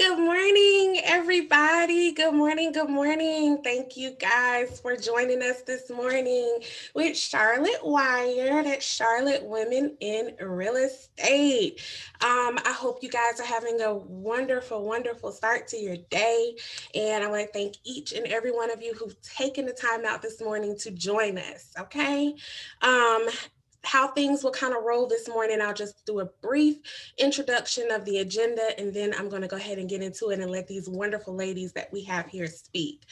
Good morning, everybody. Good morning. Good morning. Thank you guys for joining us this morning with CharlotteWire. That's Charlotte Women in Real Estate. I hope you guys are having a wonderful, wonderful start to your day. And I want to thank each and every one of you who've taken the time out this morning to join us. Okay. Um, how things will kind of roll this morning. I'll just do a brief introduction of the agenda, and then I'm going to go ahead and get into it and let these wonderful ladies that we have here speak.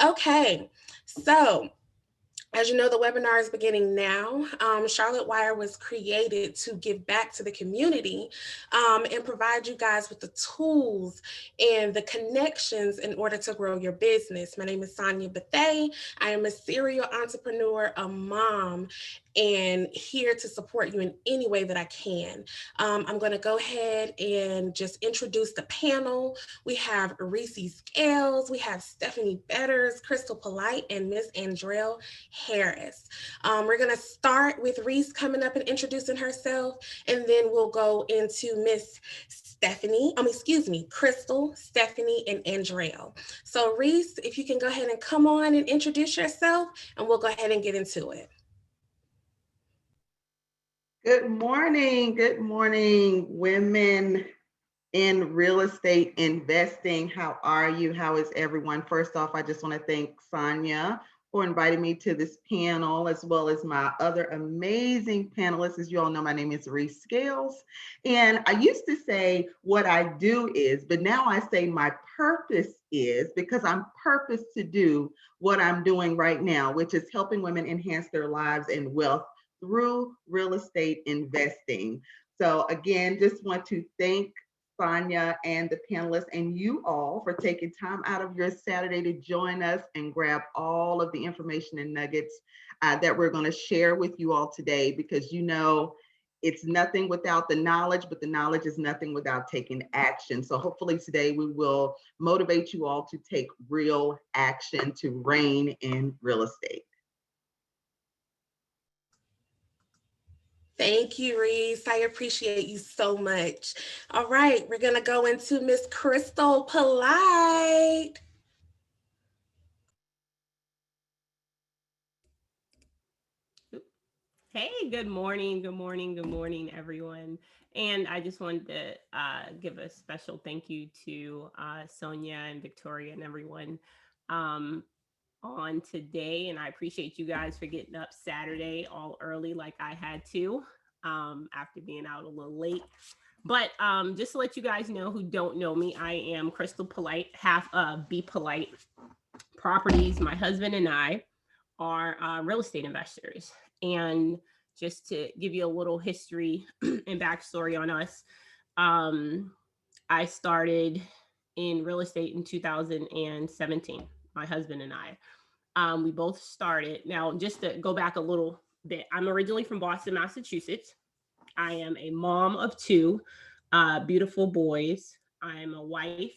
Okay, so as you know, the webinar is beginning now. Charlotte Wire was created to give back to the community and provide you guys with the tools and the connections in order to grow your business. My name is Sonya Bethea. I am a serial entrepreneur, a mom, and here to support you in any way that I can. I'm going to go ahead and just introduce the panel. We have Reese Scales, we have Stephanie Betters, Krystal Polite, and Miss Andrell Harris. We're going to start with Reese coming up and introducing herself, and then we'll go into Miss Krystal, Stephanie, and Andrell. So Reese, if you can go ahead and come on and introduce yourself, and we'll go ahead and get into it. Good morning, women in real estate investing. How are you? How is everyone? First off, I just want to thank Sonya for inviting me to this panel, as well as my other amazing panelists. As you all know, my name is Reese Scales, and I used to say what I do is, but now I say my purpose is, because I'm purposed to do what I'm doing right now, which is helping women enhance their lives and wealth through real estate investing. So again, just want to thank Sonya and the panelists and you all for taking time out of your Saturday to join us and grab all of the information and nuggets that we're going to share with you all today, because you know it's nothing without the knowledge, but the knowledge is nothing without taking action. So hopefully today we will motivate you all to take real action to reign in real estate. Thank you, Reese. I appreciate you so much. All right, we're going to go into Miss Krystal Polite. Hey, good morning, everyone. And I just wanted to give a special thank you to Sonya and Victoria and everyone on today. And I appreciate you guys for getting up Saturday all early like I had to after being out a little late. But just to let you guys know who don't know me, I am Krystal Polite, half of Be Polite Properties. My husband and I are real estate investors. And just to give you a little history and backstory on us, I started in real estate in 2017, my husband and I. We both started. Now, just to go back a little bit, I'm originally from Boston, Massachusetts. I am a mom of two beautiful boys. I'm a wife.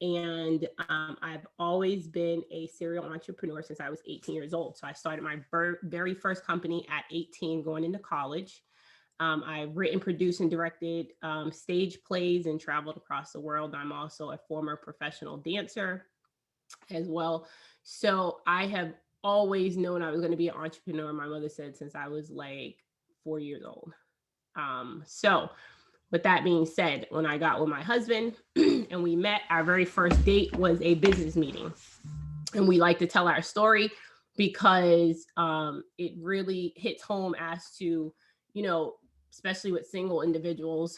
And I've always been a serial entrepreneur since I was 18 years old. So I started my very first company at 18, going into college. I've written, produced, and directed stage plays and traveled across the world. I'm also a former professional dancer as well. So I have always known I was going to be an entrepreneur. My mother said since I was like 4 years old. So with that being said, when I got with my husband and we met, our very first date was a business meeting. And we like to tell our story because it really hits home as to, you know, especially with single individuals,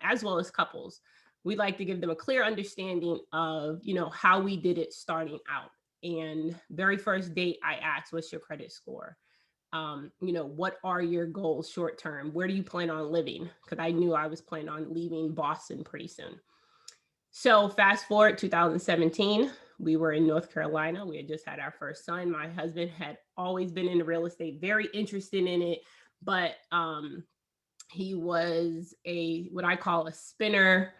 as well as couples. We like to give them a clear understanding of, you know, how we did it starting out. And very first date, I asked, what's your credit score? You know, what are your goals short term? Where do you plan on living? Because I knew I was planning on leaving Boston pretty soon. So fast forward 2017, we were in North Carolina. We had just had our first son. My husband had always been into real estate, very interested in it, but he was what I call a spinner,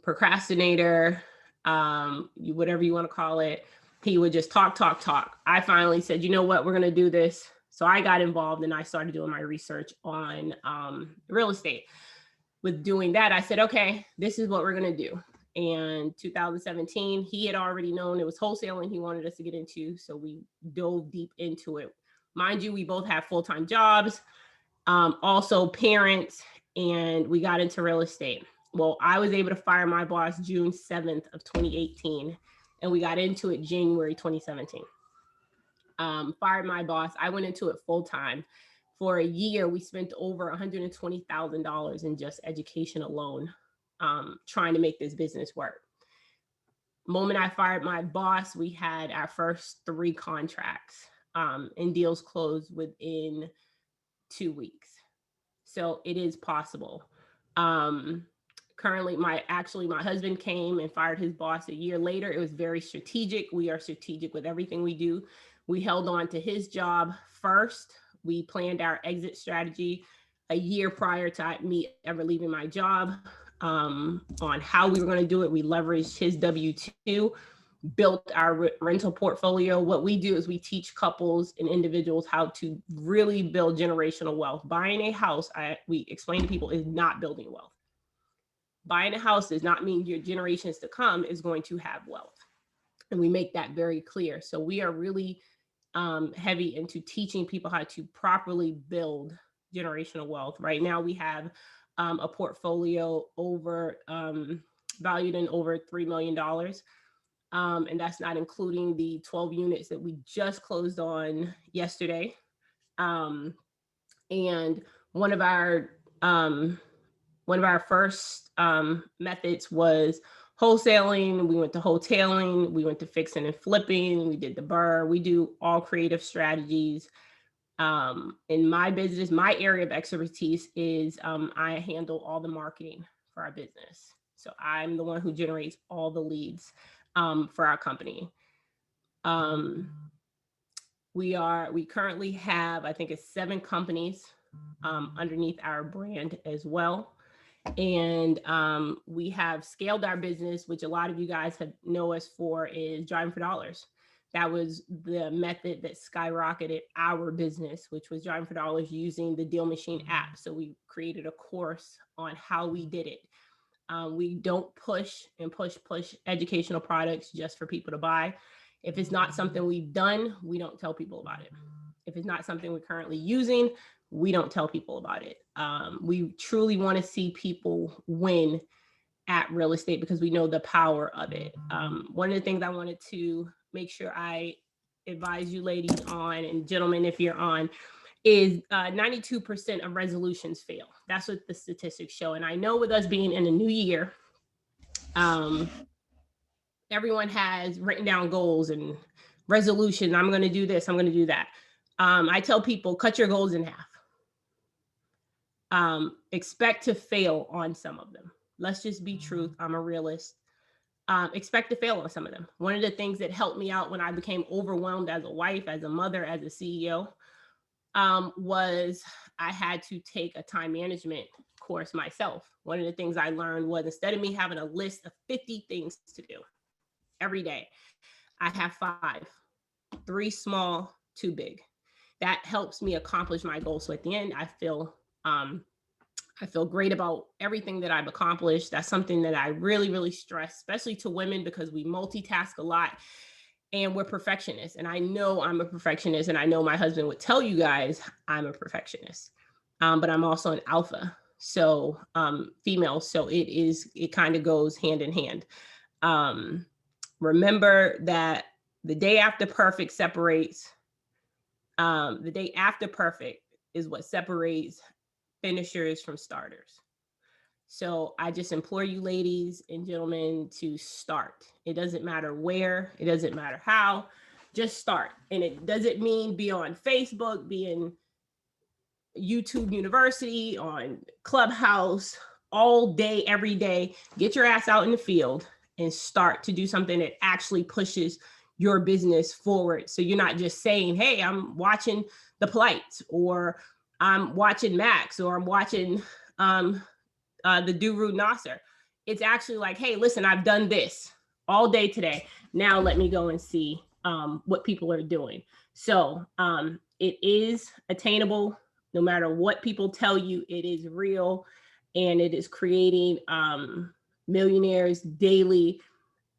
procrastinator, whatever you want to call it. He would just talk. I finally said, you know what, we're going to do this. So I got involved and I started doing my research on real estate. With doing that, I said, okay, this is what we're going to do. And 2017, he had already known it was wholesaling he wanted us to get into. So we dove deep into it. Mind you, we both have full-time jobs, also parents, and we got into real estate. Well, I was able to fire my boss June 7th of 2018, and we got into it January 2017. Fired my boss. I went into it full time. For a year, we spent over $120,000 in just education alone, trying to make this business work. Moment I fired my boss, we had our first 3 contracts, and deals closed within 2 weeks. So it is possible. Um, Currently, my husband came and fired his boss a year later. It was very strategic. We are strategic with everything we do. We held on to his job first. We planned our exit strategy a year prior to me ever leaving my job, on how we were going to do it. We leveraged his W-2, built our rental portfolio. What we do is we teach couples and individuals how to really build generational wealth. Buying a house, we explain to people, is not building wealth. Buying a house does not mean your generations to come is going to have wealth. And we make that very clear. So we are really heavy into teaching people how to properly build generational wealth. Right now we have a portfolio over valued in over $3 million. And that's not including the 12 units that we just closed on yesterday. And one of our first methods was wholesaling. We went to hoteling. We went to fixing and flipping. We did the BRRRR. We do all creative strategies. In my business, my area of expertise is I handle all the marketing for our business. So I'm the one who generates all the leads for our company. We currently have, I think it's 7 companies underneath our brand as well. And we have scaled our business, which a lot of you guys know us for, is driving for dollars. That was the method that skyrocketed our business, which was driving for dollars using the Deal Machine app. So we created a course on how we did it. We don't push educational products just for people to buy. If it's not something we've done, we don't tell people about it. If it's not something we're currently using, we don't tell people about it. We truly want to see people win at real estate because we know the power of it. One of the things I wanted to make sure I advise you ladies on, and gentlemen, if you're on, is 92% of resolutions fail. That's what the statistics show. And I know with us being in a new year, everyone has written down goals and resolution. I'm going to do this. I'm going to do that. I tell people, cut your goals in half. Expect to fail on some of them. Let's just be truth. I'm a realist. Expect to fail on some of them. One of the things that helped me out when I became overwhelmed as a wife, as a mother, as a CEO, was I had to take a time management course myself. One of the things I learned was, instead of me having a list of 50 things to do every day, I have 5, 3 small, 2 big. That helps me accomplish my goals. So at the end, I feel great about everything that I've accomplished. That's something that I really, really stress, especially to women, because we multitask a lot and we're perfectionists. And I know I'm a perfectionist, and I know my husband would tell you guys I'm a perfectionist, but I'm also an alpha. So female. So it kind of goes hand in hand. Remember that the day after perfect is what separates finishers from starters. So I just implore you, ladies and gentlemen, to start. It doesn't matter where, it doesn't matter how, just start. And it doesn't mean be on Facebook, be in YouTube University, on Clubhouse, all day, every day. Get your ass out in the field and start to do something that actually pushes your business forward. So you're not just saying, hey, I'm watching the Polites, or I'm watching Max, or I'm watching the Duru Nasser. It's actually like, hey, listen, I've done this all day today. Now let me go and see what people are doing. So it is attainable. No matter what people tell you, it is real, and it is creating millionaires daily.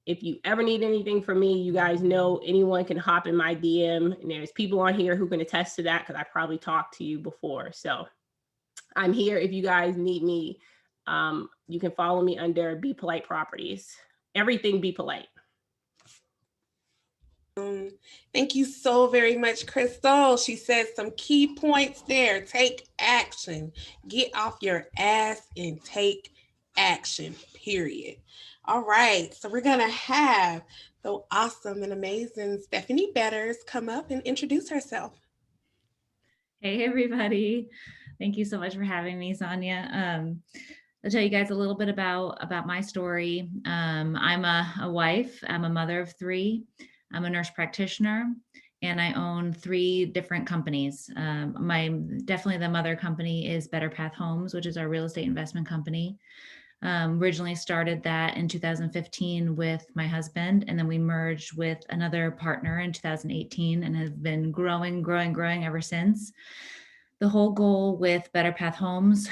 If you ever need anything from me, you guys know anyone can hop in my DM, and there's people on here who can attest to that because I probably talked to you before. So I'm here if you guys need me. You can follow me under Be Polite Properties. Everything Be Polite. Thank you so very much, Krystal. She says some key points there. Take action. Get off your ass and take action, period. All right. So we're going to have the awesome and amazing Stephanie Betters come up and introduce herself. Hey, everybody. Thank you so much for having me, Sonya. I'll tell you guys a little bit about my story. I'm a wife. I'm a mother of three. I'm a nurse practitioner, and I own three different companies. Definitely the mother company is Better Path Homes, which is our real estate investment company. Originally started that in 2015 with my husband, and then we merged with another partner in 2018 and have been growing ever since. The whole goal with Better Path Homes,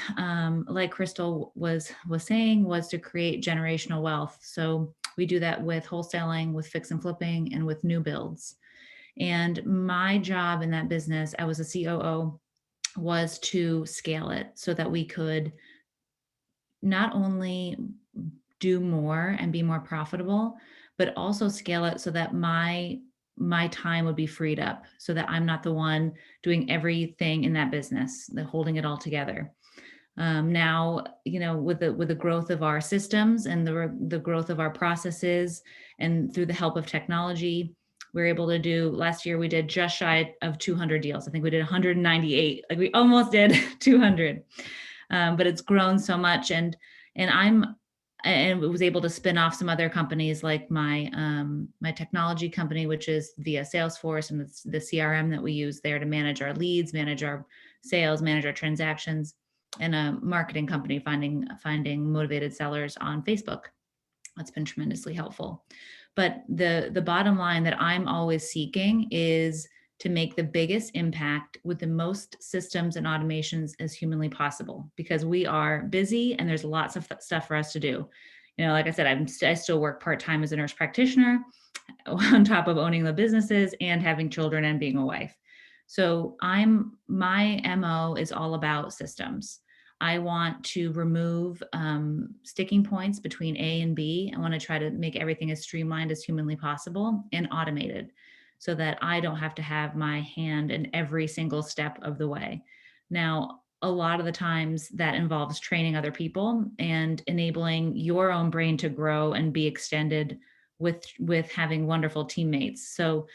like Krystal was saying, was to create generational wealth. So we do that with wholesaling, with fix and flipping, and with new builds. And my job in that business, I was a COO, was to scale it so that we could not only do more and be more profitable, but also scale it so that my time would be freed up, so that I'm not the one doing everything in that business, holding it all together. Now, with the growth of our systems and the growth of our processes, and through the help of technology, we're able to do. Last year, we did just shy of 200 deals. I think we did 198. Like, we almost did 200. But it's grown so much, and was able to spin off some other companies, like my technology company, which is via Salesforce, and the CRM that we use there to manage our leads, manage our sales, manage our transactions, and a marketing company finding motivated sellers on Facebook. That's been tremendously helpful. But the bottom line that I'm always seeking is to make the biggest impact with the most systems and automations as humanly possible, because we are busy and there's lots of stuff for us to do. Like I said, I still work part-time as a nurse practitioner on top of owning the businesses and having children and being a wife. So my MO is all about systems. I want to remove sticking points between A and B. I want to try to make everything as streamlined as humanly possible and automated, so that I don't have to have my hand in every single step of the way. Now, a lot of the times that involves training other people and enabling your own brain to grow and be extended with having wonderful teammates. So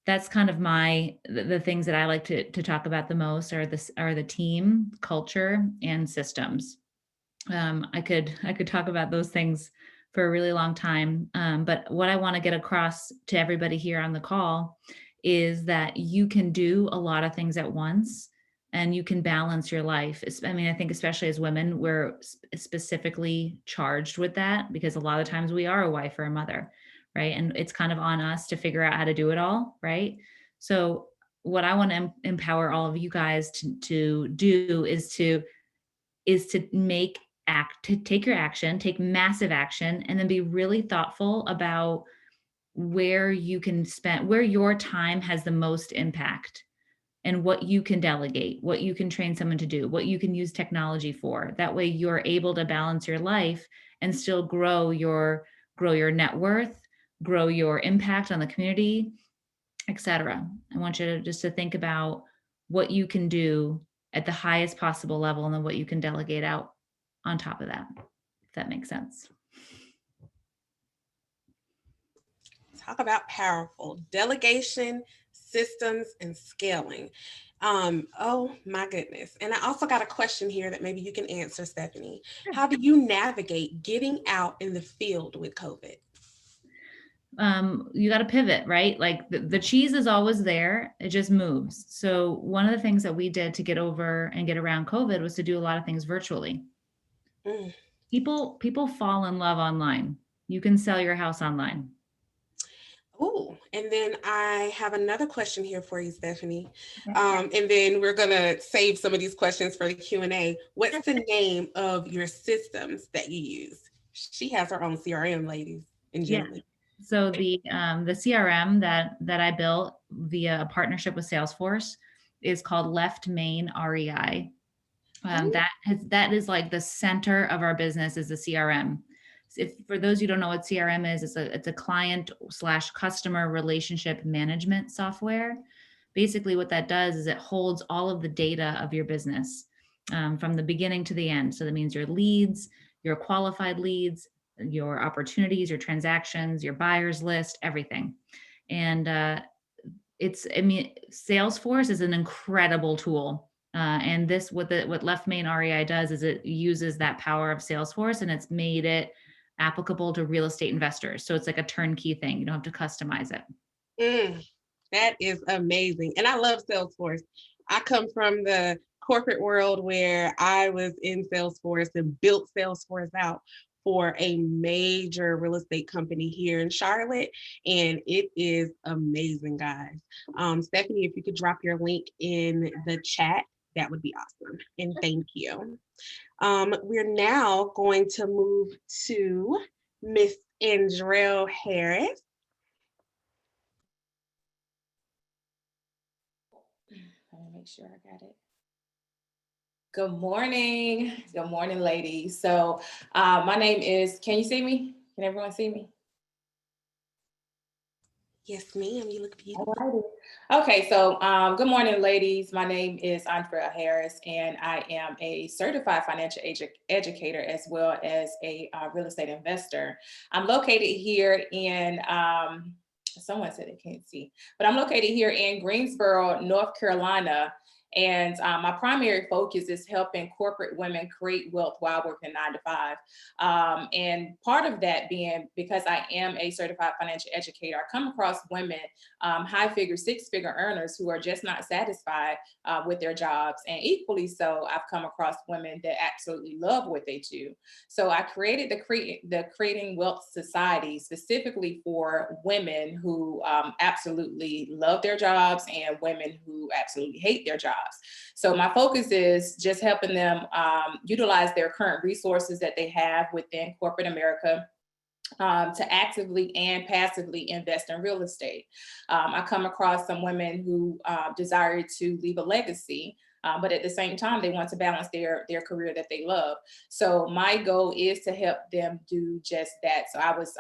that's kind of the things that I like to talk about the most are the team, culture, and systems. I could talk about those things for a really long time. But what I want to get across to everybody here on the call is that you can do a lot of things at once, and you can balance your life. I think especially as women, we're specifically charged with that, because a lot of times we are a wife or a mother, right? And it's kind of on us to figure out how to do it all, right? So what I want to empower all of you guys to do is to take your action, take massive action, and then be really thoughtful about where your time has the most impact, and what you can delegate, what you can train someone to do, what you can use technology for. That way you're able to balance your life and still grow your net worth, grow your impact on the community, etc. I want you to think about what you can do at the highest possible level, and then what you can delegate out on top of that, if that makes sense. Talk about powerful delegation, systems, and scaling. Oh my goodness. And I also got a question here that maybe you can answer, Stephanie. How do you navigate getting out in the field with COVID? You got to pivot, right? Like the cheese is always there. It just moves. So one of the things that we did to get over and get around COVID was to do a lot of things virtually. Mm. People fall in love online. You can sell your house online. Oh, and then I have another question here for you, Stephanie. And then we're going to save some of these questions for the Q&A. What's the name of your systems that you use? She has her own CRM, ladies and Yeah. gentlemen. So the CRM that I built via a partnership with Salesforce is called Left Main REI. Ooh, That is like the center of our business is the CRM. If for those who don't know what CRM is, it's a client slash customer relationship management software. Basically, what that does is it holds all of the data of your business from the beginning to the end. So that means your leads, your qualified leads, your opportunities, your transactions, your buyers list, everything. And I mean, Salesforce is an incredible tool. And this, what Left Main REI does is it uses that power of Salesforce and it's made it applicable to real estate investors. So it's like a turnkey thing. You don't have to customize it. mm, that is amazing. And I love Salesforce. I come from the corporate world where I was in Salesforce and built Salesforce out for a major real estate company here in Charlotte. And it is amazing, guys. Stephanie, if you could drop your link in the chat, that would be awesome. And thank you. We're now going to move to Miss Andrell Harris. Let me make sure I got it. Good morning. Good morning, ladies. So my name is, can you see me? Can everyone see me? Yes, ma'am. You look beautiful. Alrighty. Okay, so good morning, ladies. My name is Andrea Harris, and I am a certified financial educator as well as a real estate investor. I'm located here in, someone said they can't see, but I'm located here in Greensboro, North Carolina. And my primary focus is helping corporate women create wealth while working 9 to 5. And part of that being because I am a certified financial educator, I come across women, high figure, 6-figure earners who are just not satisfied with their jobs. And equally so, I've come across women that absolutely love what they do. So I created the Creating Wealth Society specifically for women who absolutely love their jobs and women who absolutely hate their jobs. So my focus is just helping them utilize their current resources that they have within corporate America to actively and passively invest in real estate. I come across some women who desire to leave a legacy, but at the same time, they want to balance their career that they love. So my goal is to help them do just that. So I was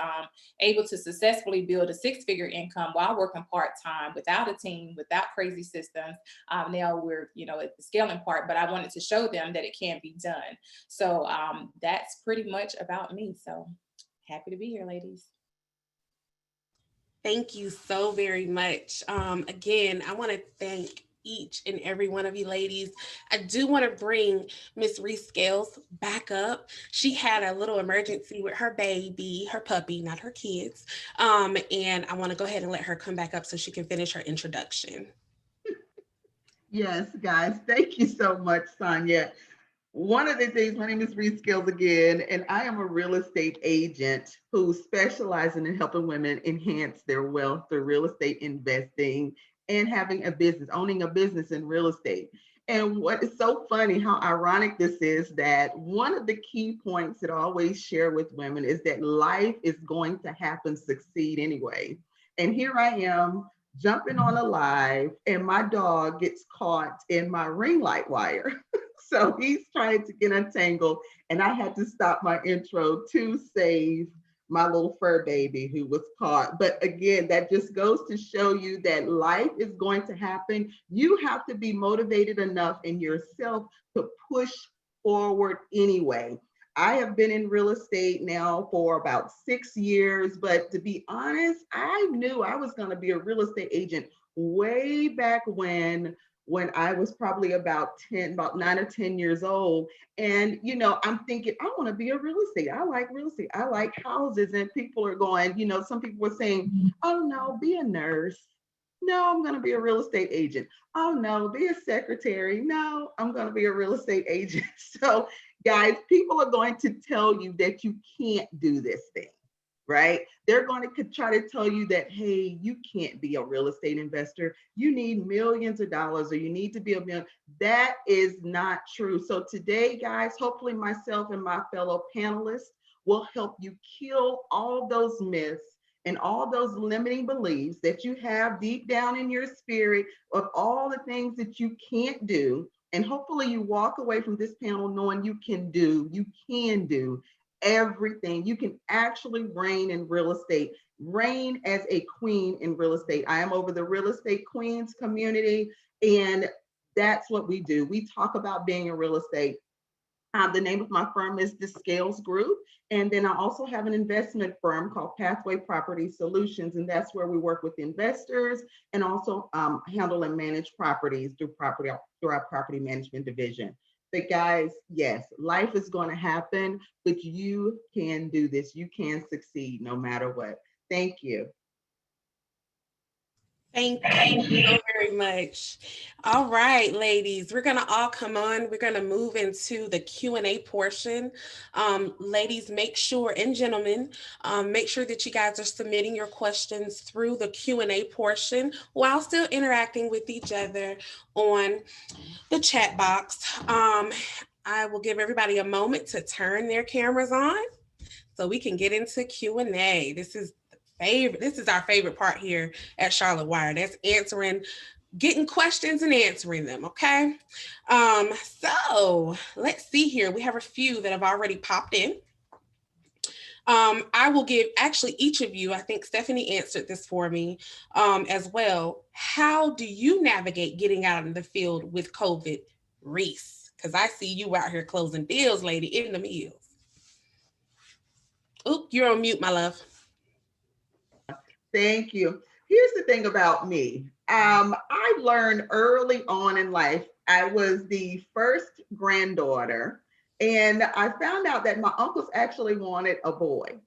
able to successfully build a 6-figure income while working part-time without a team, without crazy systems. Now we're, at the scaling part, but I wanted to show them that it can be done. So that's pretty much about me. So happy to be here, ladies. Thank you so very much. Again, I want to thank each and every one of you ladies. I do want to bring Miss Reese Scales back up. She had a little emergency with her baby, her puppy, not her kids. And I want to go ahead and let her come back up so she can finish her introduction. Yes, guys, thank you so much, Sonya. One of the things, my name is Reese Scales again, and I am a real estate agent who specializes in helping women enhance their wealth through real estate investing and having a business, owning a business in real estate. And what is so funny, how ironic this is, that one of the key points that I always share with women is that life is going to happen, succeed anyway. And here I am jumping on a live, and my dog gets caught in my ring light wire. So he's trying to get untangled, and I had to stop my intro to save my little fur baby who was caught. But again, that just goes to show you that life is going to happen. You have to be motivated enough in yourself to push forward anyway. I have been in real estate now for about 6 years, but to be honest, I knew I was going to be a real estate agent way back when I was probably about 9 or 10 years old. And, I'm thinking, I want to be a real estate. I like real estate. I like houses. And people are going, some people were saying, oh no, be a nurse. No, I'm going to be a real estate agent. Oh no, be a secretary. No, I'm going to be a real estate agent. So guys, people are going to tell you that you can't do this thing, right? They're going to try to tell you that, hey, you can't be a real estate investor. You need millions of dollars, or you need to be a million. That is not true. So today, guys, hopefully myself and my fellow panelists will help you kill all those myths and all those limiting beliefs that you have deep down in your spirit of all the things that you can't do. And hopefully you walk away from this panel knowing you can do everything. You can actually reign in real estate, reign as a queen in real estate. I am over the Real Estate Queens community, and that's what we do. We talk about being in real estate. The name of my firm is the Scales Group. And then I also have an investment firm called Pathway Property Solutions. And that's where we work with investors and also handle and manage properties through our property management division. But guys, yes, life is going to happen, but you can do this. You can succeed no matter what. Thank you. Thank you so very much. All right, ladies, we're gonna all come on. We're gonna move into the Q&A portion. Ladies, make sure, and gentlemen, make sure that you guys are submitting your questions through the Q&A portion while still interacting with each other on the chat box. I will give everybody a moment to turn their cameras on so we can get into Q&A. This is our favorite part here at CharlotteWire. That's getting questions and answering them, okay? So let's see here. We have a few that have already popped in. I will give actually each of you, I think Stephanie answered this for me as well. How do you navigate getting out in the field with COVID, Reese? Because I see you out here closing deals, lady, in the mills. Oop, you're on mute, my love. Thank you. Here's the thing about me. I learned early on in life, I was the first granddaughter, and I found out that my uncles actually wanted a boy.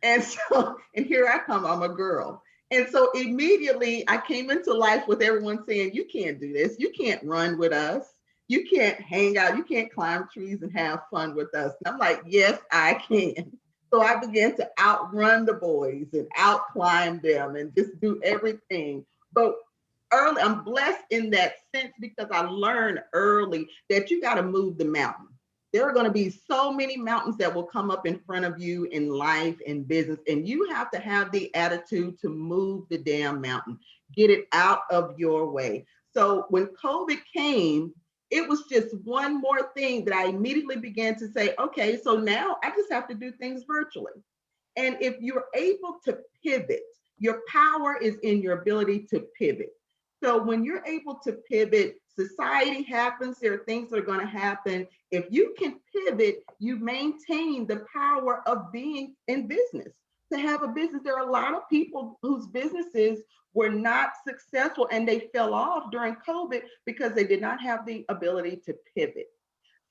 And so, and here I come, I'm a girl. And so immediately I came into life with everyone saying, you can't do this. You can't run with us. You can't hang out. You can't climb trees and have fun with us. And I'm like, yes, I can. So I began to outrun the boys and outclimb them and just do everything. But early, I'm blessed in that sense because I learned early that you got to move the mountain. There are going to be so many mountains that will come up in front of you in life and business, and you have to have the attitude to move the damn mountain, get it out of your way. So when COVID came, it was just one more thing that I immediately began to say, okay, so now I just have to do things virtually. And if you're able to pivot, your power is in your ability to pivot. So when you're able to pivot, society happens, there are things that are going to happen. If you can pivot, you maintain the power of being in business. To have a business, there are a lot of people whose businesses were not successful and they fell off during COVID because they did not have the ability to pivot.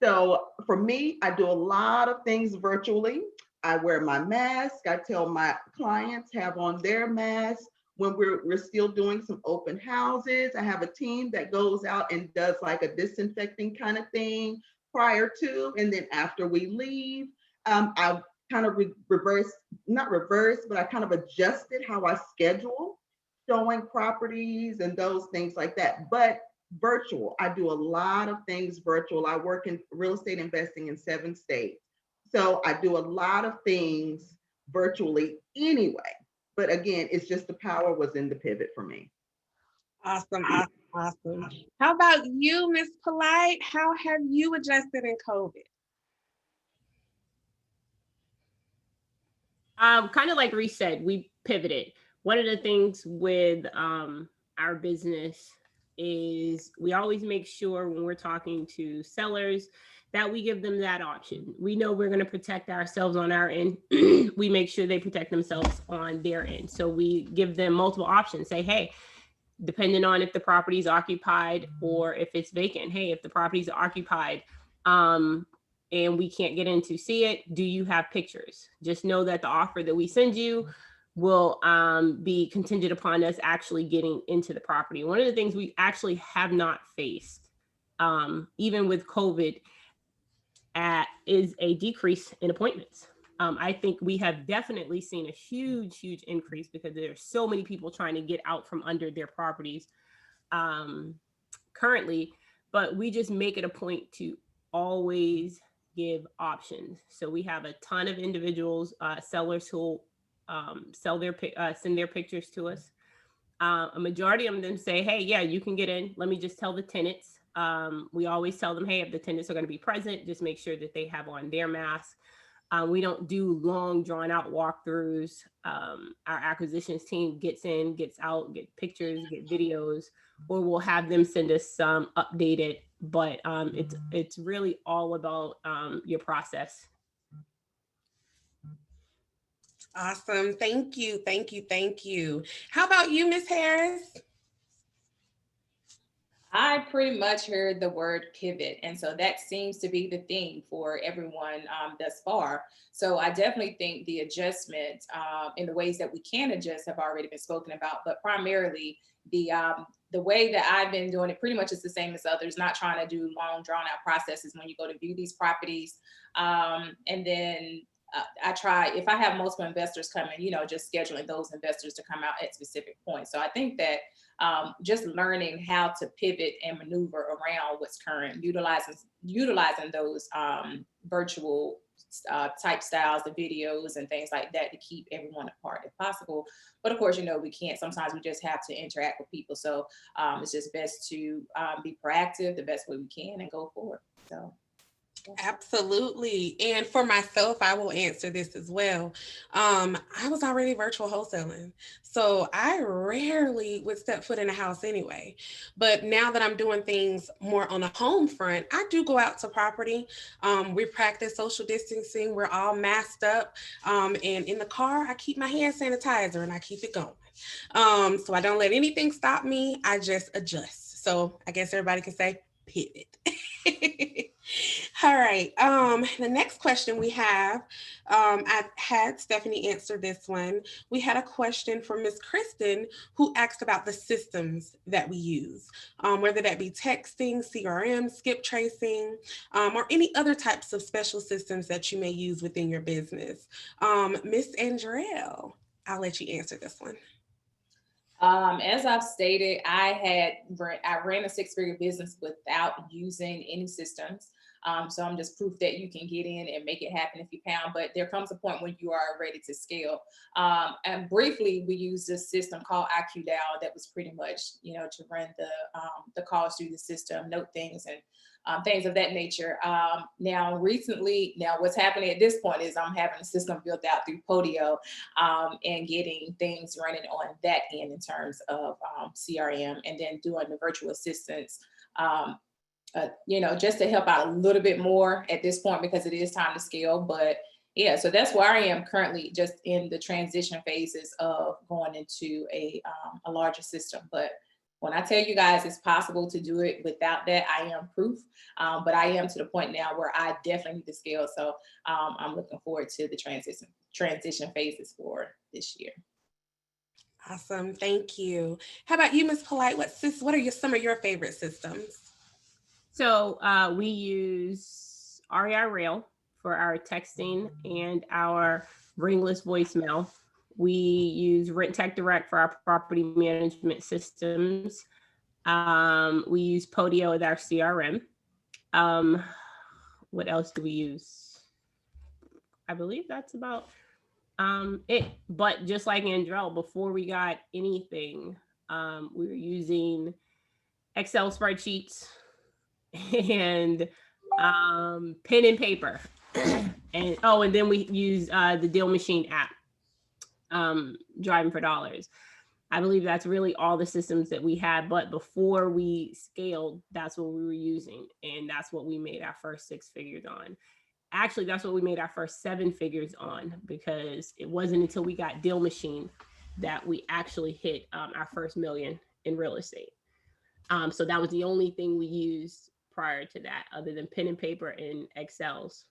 So for me, I do a lot of things virtually. I wear my mask. I tell my clients have on their masks. When we're still doing some open houses, I have a team that goes out and does like a disinfecting kind of thing prior to, and then after we leave, I kind of not reverse, but I kind of adjusted how I schedule showing properties and those things like that. But virtual, I do a lot of things virtual. I work in real estate investing in 7 states. So I do a lot of things virtually anyway. But again, it's just the power was in the pivot for me. Awesome, awesome, awesome. How about you, Miss Polite? How have you adjusted in COVID? Kind of like Reese said, we pivoted. One of the things with our business is we always make sure when we're talking to sellers that we give them that option. We know we're going to protect ourselves on our end. We make sure they protect themselves on their end. So we give them multiple options. Say, hey, depending on if the property is occupied or if it's vacant, hey, if the property is occupied, and we can't get in to see it, do you have pictures? Just know that the offer that we send you will be contingent upon us actually getting into the property. One of the things we actually have not faced, even with COVID, is a decrease in appointments. I think we have definitely seen a huge increase because there's so many people trying to get out from under their properties currently, but we just make it a point to always give options. So we have a ton of individuals, sellers who send their pictures to us. A majority of them say, hey, yeah, you can get in. Let me just tell the tenants. We always tell them, hey, if the tenants are going to be present, just make sure that they have on their mask. We don't do long, drawn out walkthroughs. Our acquisitions team gets in, gets out, get pictures, get videos, or we'll have them send us some updated. But it's really all about your process. Awesome. Thank you. Thank you. Thank you. How about you, Miss Harris? I pretty much heard the word pivot. And so that seems to be the theme for everyone thus far. So I definitely think the adjustment in the ways that we can adjust have already been spoken about, but primarily the way that I've been doing it pretty much is the same as others, not trying to do long drawn out processes when you go to view these properties. And then I try, if I have multiple investors coming, just scheduling those investors to come out at specific points. So I think that just learning how to pivot and maneuver around what's current, utilizing those virtual type styles, the videos and things like that to keep everyone apart if possible. But of course, we can't. Sometimes we just have to interact with people. So it's just best to be proactive the best way we can and go forward. So. Absolutely. And for myself, I will answer this as well. I was already virtual wholesaling, so I rarely would step foot in a house anyway. But now that I'm doing things more on a home front, I do go out to property. We practice social distancing. We're all masked up. And in the car, I keep my hand sanitizer and I keep it going. So I don't let anything stop me. I just adjust. So I guess everybody can say pivot. All right. The next question we have, I had Stephanie answer this one. We had a question from Miss Kristen who asked about the systems that we use, whether that be texting, CRM, skip tracing, or any other types of special systems that you may use within your business. Miss Andrell, I'll let you answer this one. As I've stated, I ran a six-figure business without using any systems. So I'm just proof that you can get in and make it happen if you can. But there comes a point when you are ready to scale. And briefly, we used this system called IQ Dial that was pretty much, to run the calls through the system, note things, and things of that nature. Now, what's happening at this point is I'm having a system built out through Podio and getting things running on that end in terms of CRM, and then doing the virtual assistants, just to help out a little bit more at this point because it is time to scale. But yeah, so that's where I am currently, just in the transition phases of going into a larger system. But when I tell you guys it's possible to do it without that, I am proof. But I am to the point now where I definitely need to scale. So I'm looking forward to the transition phases for this year. Awesome. Thank you. How about you, Ms. Polite? What are some of your favorite systems? So we use REI Rail for our texting and our ringless voicemail. We use Rent Tech Direct for our property management systems. We use Podio with our CRM. What else do we use? I believe that's about it. But just like Andrell, before we got anything, we were using Excel spreadsheets and pen and paper. and then we use the Deal Machine app, Driving for Dollars. I believe that's really all the systems that we had. But before we scaled, that's what we were using. And that's what we made our first 6 figures on. Actually, that's what we made our first 7 figures on, because it wasn't until we got Deal Machine that we actually hit our first $1 million in real estate. So that was the only thing we used prior to that, other than pen and paper and Excels.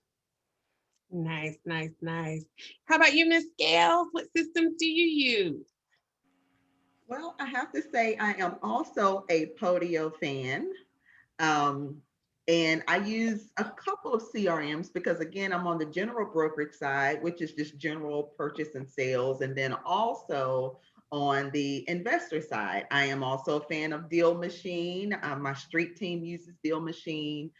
Nice, nice, nice. How about you, Miss Scales? What systems do you use? Well, I have to say I am also a Podio fan. And I use a couple of CRMs because, again, I'm on the general brokerage side, which is just general purchase and sales. And then also on the investor side, I am also a fan of Deal Machine. My street team uses Deal Machine.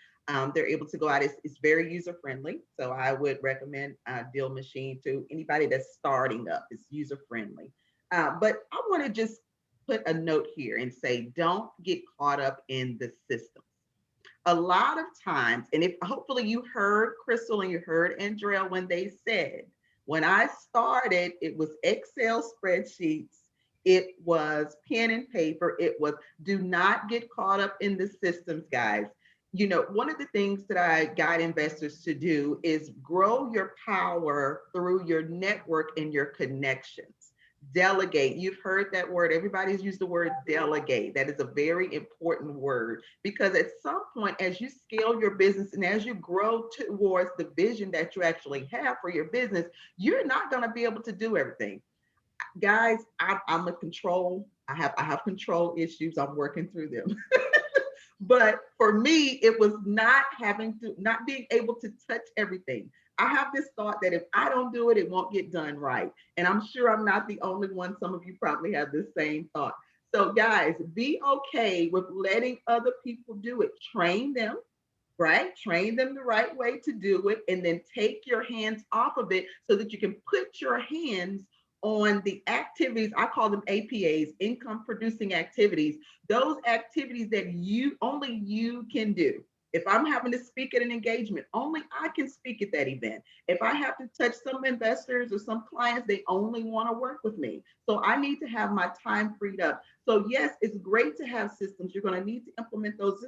They're able to go out. It's very user friendly. So I would recommend Deal Machine to anybody that's starting up. It's user friendly. But I want to just put a note here and say, don't get caught up in the system. A lot of times, and if hopefully you heard Krystal and you heard Andrea when they said, when I started, it was Excel spreadsheets, it was pen and paper, it was do not get caught up in the systems, guys. You know, one of the things that I guide investors to do is grow your power through your network and your connections. Delegate. You've heard that word. Everybody's used the word delegate. That is a very important word because at some point, as you scale your business and as you grow towards the vision that you actually have for your business, you're not going to be able to do everything. Guys, I'm a control. I have control issues. I'm working through them. But for me, it was not being able to touch everything. I have this thought that if I don't do it, it won't get done right. And I'm sure I'm not the only one. Some of you probably have the same thought. So guys, be okay with letting other people do it. Train them, right? Train them the right way to do it, and then take your hands off of it so that you can put your hands on the activities. I call them APAs, income producing activities, those activities that only you can do. If I'm having to speak at an engagement, only I can speak at that event. If I have to touch some investors or some clients, they only want to work with me. So I need to have my time freed up. So yes, it's great to have systems. You're going to need to implement those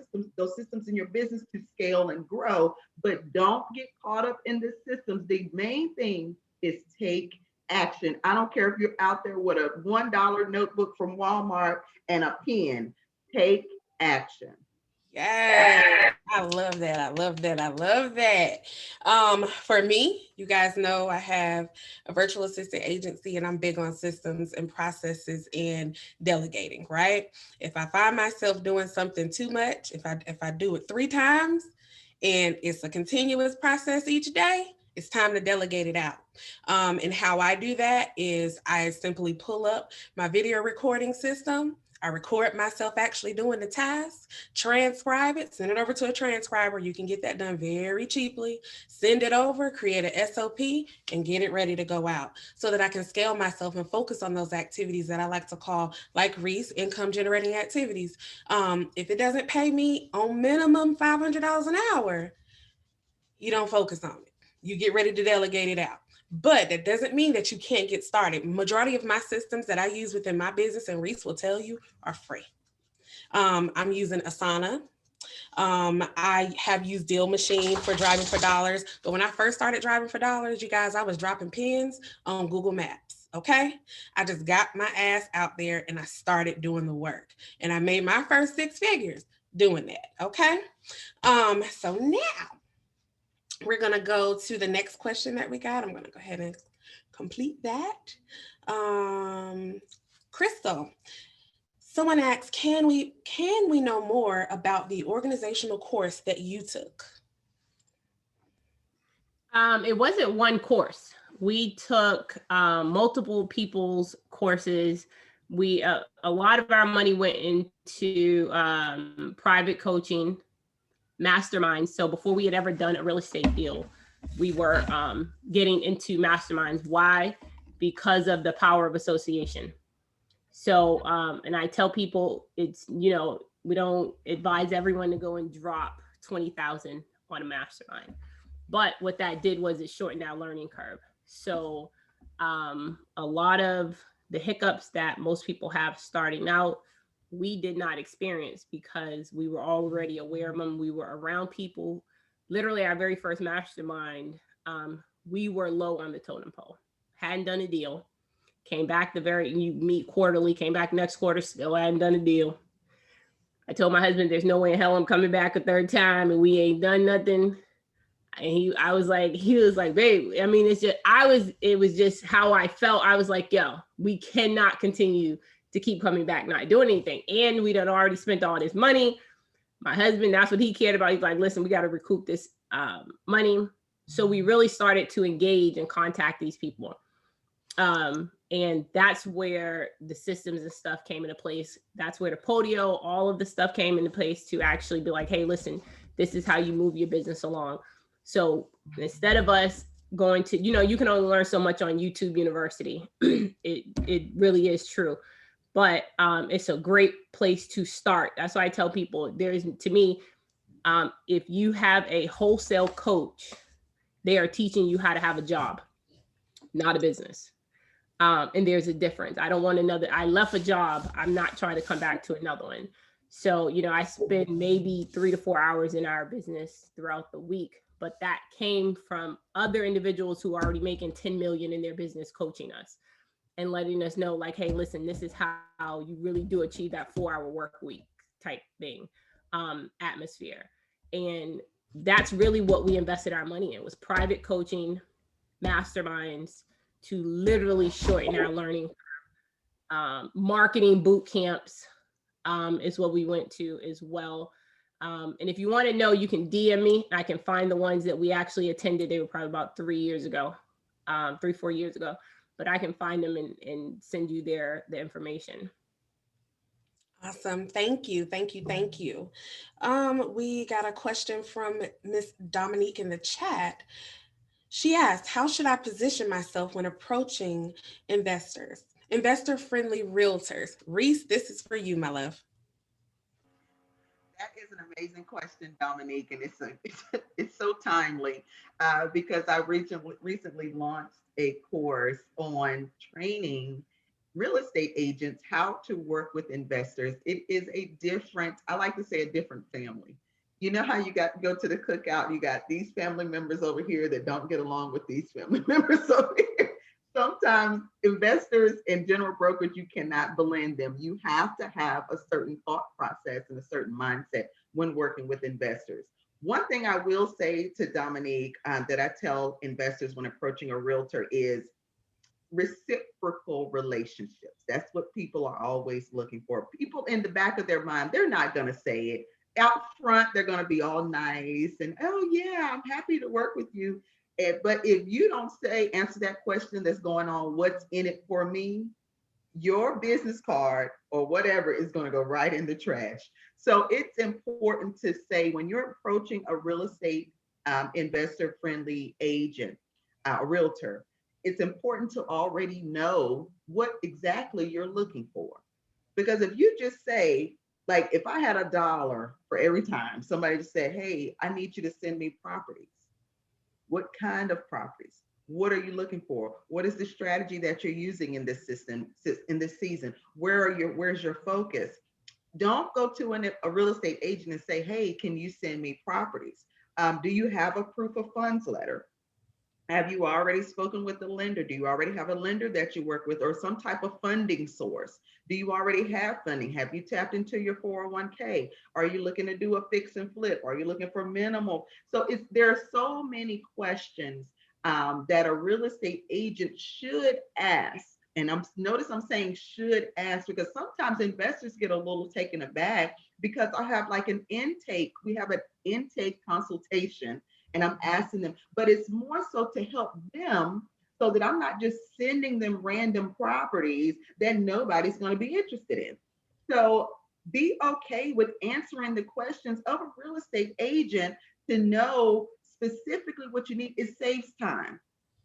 systems in your business to scale and grow, but don't get caught up in the systems. The main thing is take action. I don't care if you're out there with a $1 notebook from Walmart and a pen, take action. Yes, I love that. I love that. I love that. For me, you guys know I have a virtual assistant agency and I'm big on systems and processes and delegating, right? If I find myself doing something too much, if I do it 3 times and it's a continuous process each day, it's time to delegate it out. And how I do that is I simply pull up my video recording system. I record myself actually doing the task, transcribe it, send it over to a transcriber. You can get that done very cheaply. Send it over, create an SOP, and get it ready to go out so that I can scale myself and focus on those activities that I like to call, like Reese, income generating activities. If it doesn't pay me on minimum $500 an hour, you don't focus on it. You get ready to delegate it out. But that doesn't mean that you can't get started. Majority of my systems that I use within my business, and Reese will tell you, are free. I'm using Asana. I have used Deal Machine for driving for dollars. But when I first started driving for dollars, you guys, I was dropping pins on Google Maps. Okay. I just got my ass out there and I started doing the work. And I made my first 6 figures doing that. Okay. So now we're going to go to the next question that we got. I'm going to go ahead and complete that. Krystal, someone asks, can we know more about the organizational course that you took? It wasn't one course. We took multiple people's courses. We a lot of our money went into private coaching, masterminds. So before we had ever done a real estate deal, we were getting into masterminds. Why? Because of the power of association. So, and I tell people it's, we don't advise everyone to go and drop 20,000 on a mastermind. But what that did was it shortened our learning curve. So a lot of the hiccups that most people have starting out, we did not experience because we were already aware of them. We were around people. Literally our very first mastermind, we were low on the totem pole. Hadn't done a deal. Came back you meet quarterly, came back next quarter, still hadn't done a deal. I told my husband, there's no way in hell I'm coming back a third time and we ain't done nothing. And he was like, babe, I mean, it was just how I felt. I was like, yo, we cannot continue to keep coming back, not doing anything. And we done already spent all this money. My husband, that's what he cared about. He's like, listen, we got to recoup this money. So we really started to engage and contact these people. And that's where the systems and stuff came into place. That's where the Podio, all of the stuff came into place to actually be like, hey, listen, This is how you move your business along. So instead of us going to, you can only learn so much on YouTube University. It really is true. But it's a great place to start. That's why I tell people, to me, if you have a wholesale coach, they are teaching you how to have a job, not a business. And there's a difference. I don't want another, I left a job. I'm not trying to come back to another one. So, I spend maybe 3 to 4 hours in our business throughout the week, but that came from other individuals who are already making 10 million in their business coaching us and letting us know, like, hey, listen, this is how you really do achieve that 4-hour work week type thing, atmosphere. And that's really what we invested our money in, was private coaching, masterminds, to literally shorten our learning. Marketing boot camps is what we went to as well. And if you want to know, you can DM me. I can find the ones that we actually attended. They were probably about 3 years ago, 4 years ago. But I can find them and send you the information. Awesome. Thank you. Thank you. Thank you. We got a question from Miss Dominique in the chat. She asked, how should I position myself when approaching investors, investor-friendly realtors? Reese, this is for you, my love. That is an amazing question, Dominique, and it's so timely because I recently launched a course on training real estate agents how to work with investors. It is I like to say, a different family. You know how you got to go to the cookout, you got these family members over here that don't get along with these family members over here. Sometimes investors and general brokers, you cannot blend them. You have to have a certain thought process and a certain mindset when working with investors. One thing I will say to Dominique that I tell investors when approaching a realtor is reciprocal relationships. That's what people are always looking for. People in the back of their mind, they're not going to say it. Out front, they're going to be all nice and, oh yeah, I'm happy to work with you. But if you don't answer that question that's going on, what's in it for me, your business card or whatever is going to go right in the trash. So it's important to say, when you're approaching a real estate investor friendly agent, a realtor, it's important to already know what exactly you're looking for. Because if you just say, like, if I had $1 for every time somebody just said, hey, I need you to send me properties. What kind of properties? What are you looking for? What is the strategy that you're using in this system, in this season? Where's your focus? Don't go to a real estate agent and say, hey, can you send me properties? Do you have a proof of funds letter? Have you already spoken with the lender? Do you already have a lender that you work with, or some type of funding source? Do you already have funding? Have you tapped into your 401k? Are you looking to do a fix and flip? Are you looking for minimal? So there are so many questions that a real estate agent should ask. And notice I'm saying should ask, because sometimes investors get a little taken aback because I have like we have an intake consultation, and I'm asking them, but it's more so to help them so that I'm not just sending them random properties that nobody's going to be interested in. So be okay with answering the questions of a real estate agent to know specifically what you need. It saves time.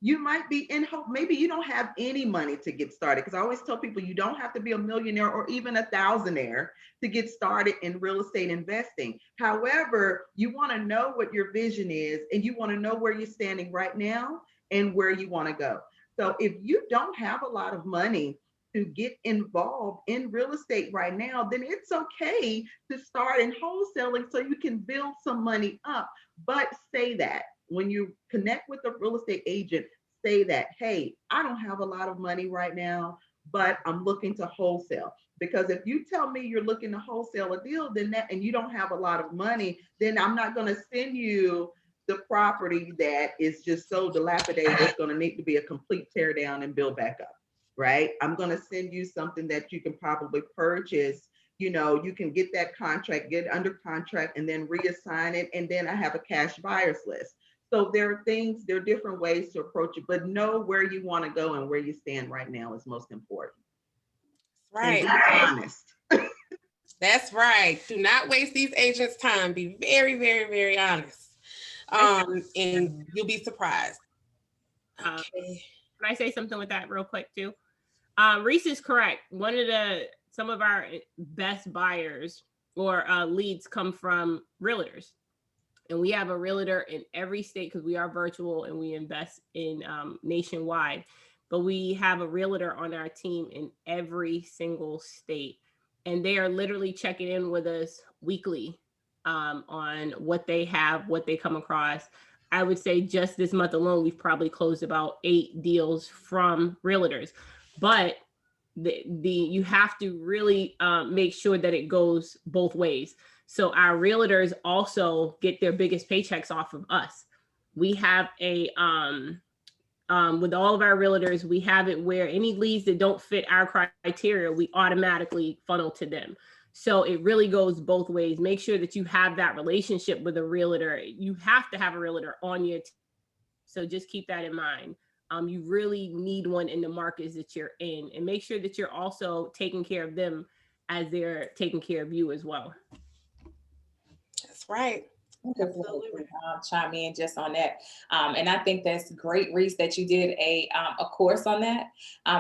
You might be in hope, maybe you don't have any money to get started. Because I always tell people, you don't have to be a millionaire or even a thousandaire to get started in real estate investing. However, you want to know what your vision is, and you want to know where you're standing right now and where you want to go. So if you don't have a lot of money to get involved in real estate right now, then it's okay to start in wholesaling so you can build some money up. But say that when you connect with a real estate agent, say that, hey, I don't have a lot of money right now, but I'm looking to wholesale. Because if you tell me you're looking to wholesale a deal, and you don't have a lot of money, then I'm not going to send you the property that is just so dilapidated that's going to need to be a complete tear down and build back up, right? I'm going to send you something that you can probably purchase. You can get that contract, get under contract, and then reassign it. And then I have a cash buyers list. So there are different ways to approach it, but know where you want to go and where you stand right now is most important. Right. And be honest. That's right. Do not waste these agents' time. Be very, very, very honest. And you'll be surprised. Um, Okay. can I say something with that real quick too? Reese is correct. Some of our best buyers or leads come from realtors, and we have a realtor in every state because we are virtual and we invest in nationwide. But we have a realtor on our team in every single state, and they are literally checking in with us weekly on what they have, what they come across. I would say just this month alone, we've probably closed about 8 deals from realtors. But the you have to really make sure that it goes both ways. So our realtors also get their biggest paychecks off of us. We have a with all of our realtors, we have it where any leads that don't fit our criteria, we automatically funnel to them. So it really goes both ways. Make sure that you have that relationship with a realtor. You have to have a realtor on your team. So just keep that in mind. You really need one in the markets that you're in, and make sure that you're also taking care of them as they're taking care of you as well. That's right. I just wanted Absolutely. to chime in just on that. And I think that's great, Reese, that you did a course on that.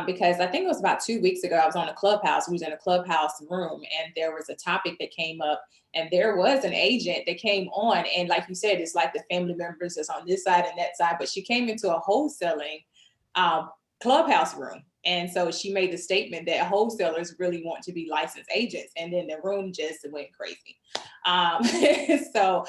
Because I think it was about 2 weeks ago, I was on a clubhouse. We was in a clubhouse room and there was a topic that came up and there was an agent that came on. And like you said, it's like the family members that's on this side and that side, but she came into a wholesaling clubhouse room. And so she made the statement that wholesalers really want to be licensed agents. And then the room just went crazy. Um, so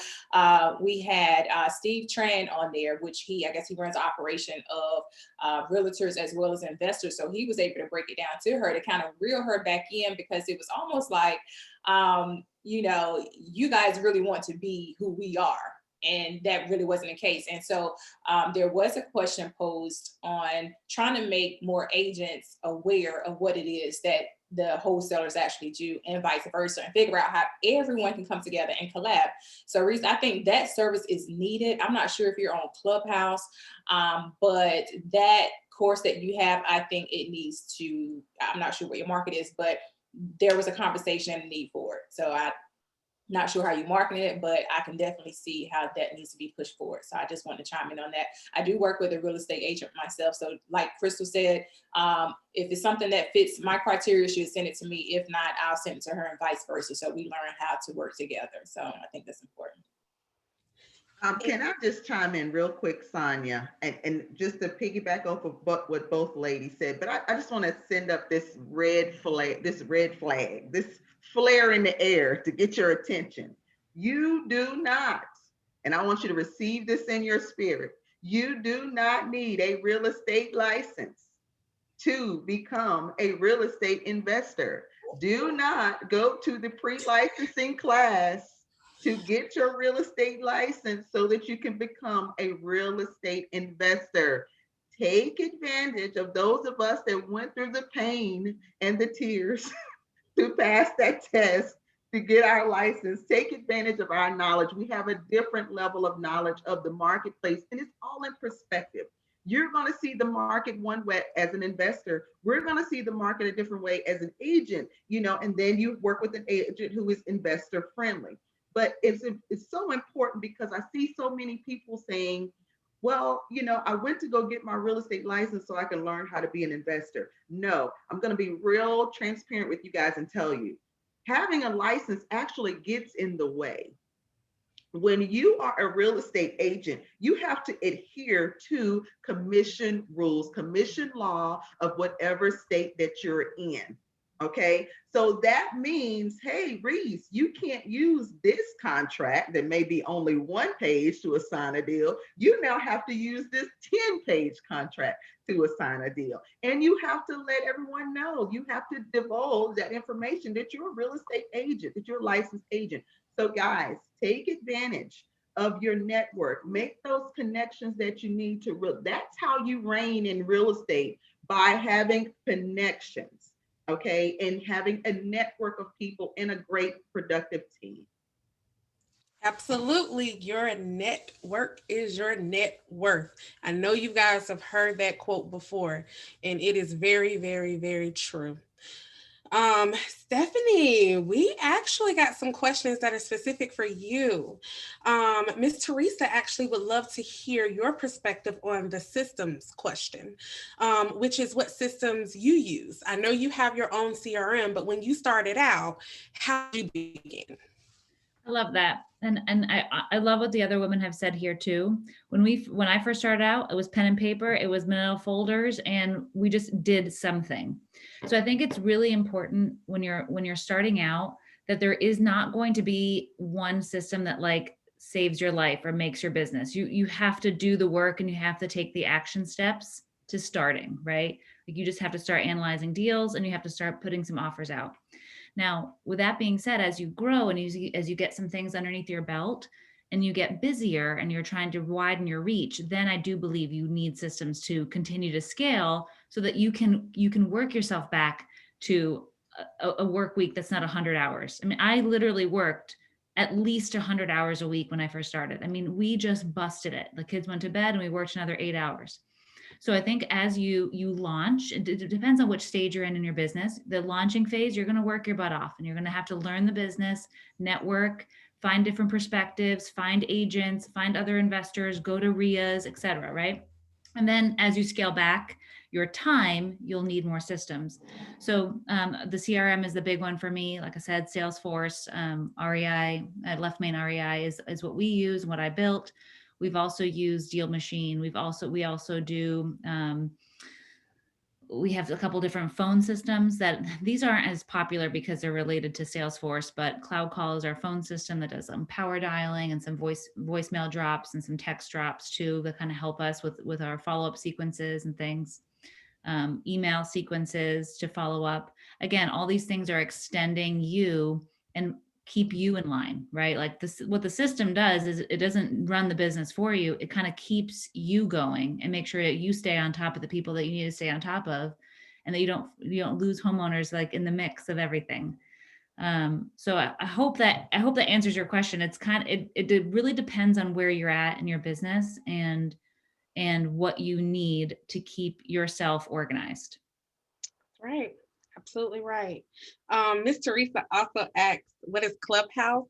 we had Steve Tran on there, which I guess he runs an operation of realtors as well as investors. So he was able to break it down to her to kind of reel her back in, because it was almost like, you guys really want to be who we are. And that really wasn't the case. And so there was a question posed on trying to make more agents aware of what it is that the wholesalers actually do and vice versa, and figure out how everyone can come together and collab. So Reese, I think that service is needed. I'm not sure if you're on Clubhouse, but that course that you have, I think it needs to, I'm not sure what your market is, but there was a conversation and need for it. So I'm not sure how you market it, but I can definitely see how that needs to be pushed forward. So I just want to chime in on that. I do work with a real estate agent myself. So like Krystal said, if it's something that fits my criteria, she'll send it to me. If not, I'll send it to her and vice versa. So we learn how to work together. So I think that's important. Can I just chime in real quick, Sonya, and just to piggyback off of what both ladies said, but I just want to send up this red flag, this flare in the air to get your attention. You do not, and I want you to receive this in your spirit, you do not need a real estate license to become a real estate investor. Do not go to the pre-licensing class to get your real estate license so that you can become a real estate investor. Take advantage of those of us that went through the pain and the tears to pass that test to get our license. Take advantage of our knowledge. We have a different level of knowledge of the marketplace, and it's all in perspective. You're going to see the market one way as an investor. We're going to see the market a different way as an agent, and then you work with an agent who is investor friendly. But it's so important because I see so many people saying, well, I went to go get my real estate license so I can learn how to be an investor. No, I'm going to be real transparent with you guys and tell you, having a license actually gets in the way. When you are a real estate agent, you have to adhere to commission rules, commission law of whatever state that you're in. Okay, so that means, hey, Reese, you can't use this contract that may be only 1 page to assign a deal. You now have to use this 10-page contract to assign a deal. And you have to let everyone know, you have to divulge that information that you're a real estate agent, that you're a licensed agent. So guys, take advantage of your network. Make those connections that you need to that's how you reign in real estate, by having connections. Okay, and having a network of people in a great productive team. Absolutely. Your network is your net worth. I know you guys have heard that quote before, and it is very, very, very true. Stephanie, we actually got some questions that are specific for you. Miss Teresa actually would love to hear your perspective on the systems question, which is what systems you use. I know you have your own CRM, but when you started out, how did you begin? I love that. And I love what the other women have said here too. When I first started out, it was pen and paper, it was manila folders, and we just did something. So I think it's really important when you're starting out that there is not going to be one system that like saves your life or makes your business. You have to do the work and you have to take the action steps to starting, right? Like you just have to start analyzing deals and you have to start putting some offers out. Now, with that being said, as you grow and as you get some things underneath your belt and you get busier and you're trying to widen your reach, then I do believe you need systems to continue to scale so that you can work yourself back to a work week that's not 100 hours. I mean, I literally worked at least 100 hours a week when I first started. I mean, we just busted it. The kids went to bed and we worked another 8 hours. So I think as you launch, it depends on which stage you're in your business. The launching phase, you're going to work your butt off and you're going to have to learn the business, network, find different perspectives, find agents, find other investors, go to RIAs, et cetera, right? And then as you scale back your time, you'll need more systems. So the CRM is the big one for me. Like I said, Salesforce, REI, Left Main REI is what we use and what I built. We've also used Deal Machine. We also do we have a couple different phone systems that these aren't as popular because they're related to Salesforce, but Cloud Call is our phone system that does some power dialing and some voicemail drops and some text drops too that kind of help us with our follow-up sequences and things. Email sequences to follow up. Again, all these things are extending you and keep you in line, right? Like this, what the system does is it doesn't run the business for you. It kind of keeps you going and make sure that you stay on top of the people that you need to stay on top of, and that you don't lose homeowners like in the mix of everything. So I hope that answers your question. It's kind of it really depends on where you're at in your business and what you need to keep yourself organized. Right. Absolutely right. Miss Teresa also asked, what is Clubhouse?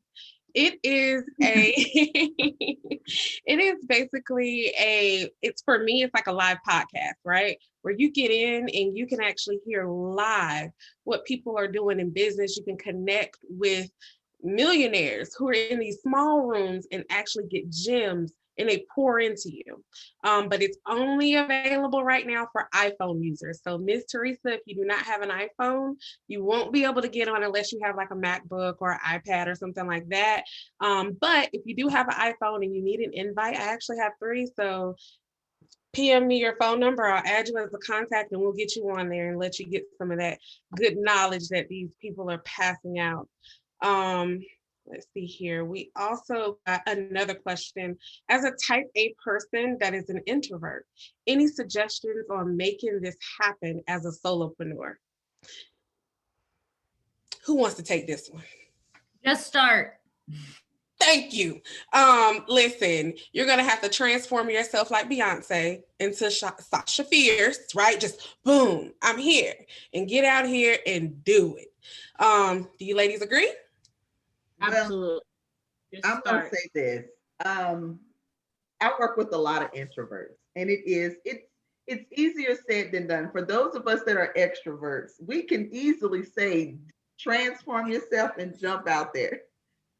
It is a it is basically it's for me, it's like a live podcast, right? Where you get in and you can actually hear live what people are doing in business. You can connect with millionaires who are in these small rooms and actually get gems and they pour into you. But it's only available right now for iPhone users. So Miss Teresa, if you do not have an iPhone, you won't be able to get on unless you have like a MacBook or an iPad or something like that. But if you do have an iPhone and you need an invite, I actually have three. So PM me your phone number, I'll add you as a contact and we'll get you on there and let you get some of that good knowledge that these people are passing out. Let's see here. We also got another question. As a type A person that is an introvert, any suggestions on making this happen as a solopreneur? Who wants to take this one? Just start. Thank you. Listen, you're gonna have to transform yourself like Beyonce into Sasha Fierce, right? Just boom, I'm here, and get out here and do it. Do you ladies agree? Absolutely. I'm going to say this. I work with a lot of introverts, and it's easier said than done. For those of us that are extroverts, we can easily say, transform yourself and jump out there.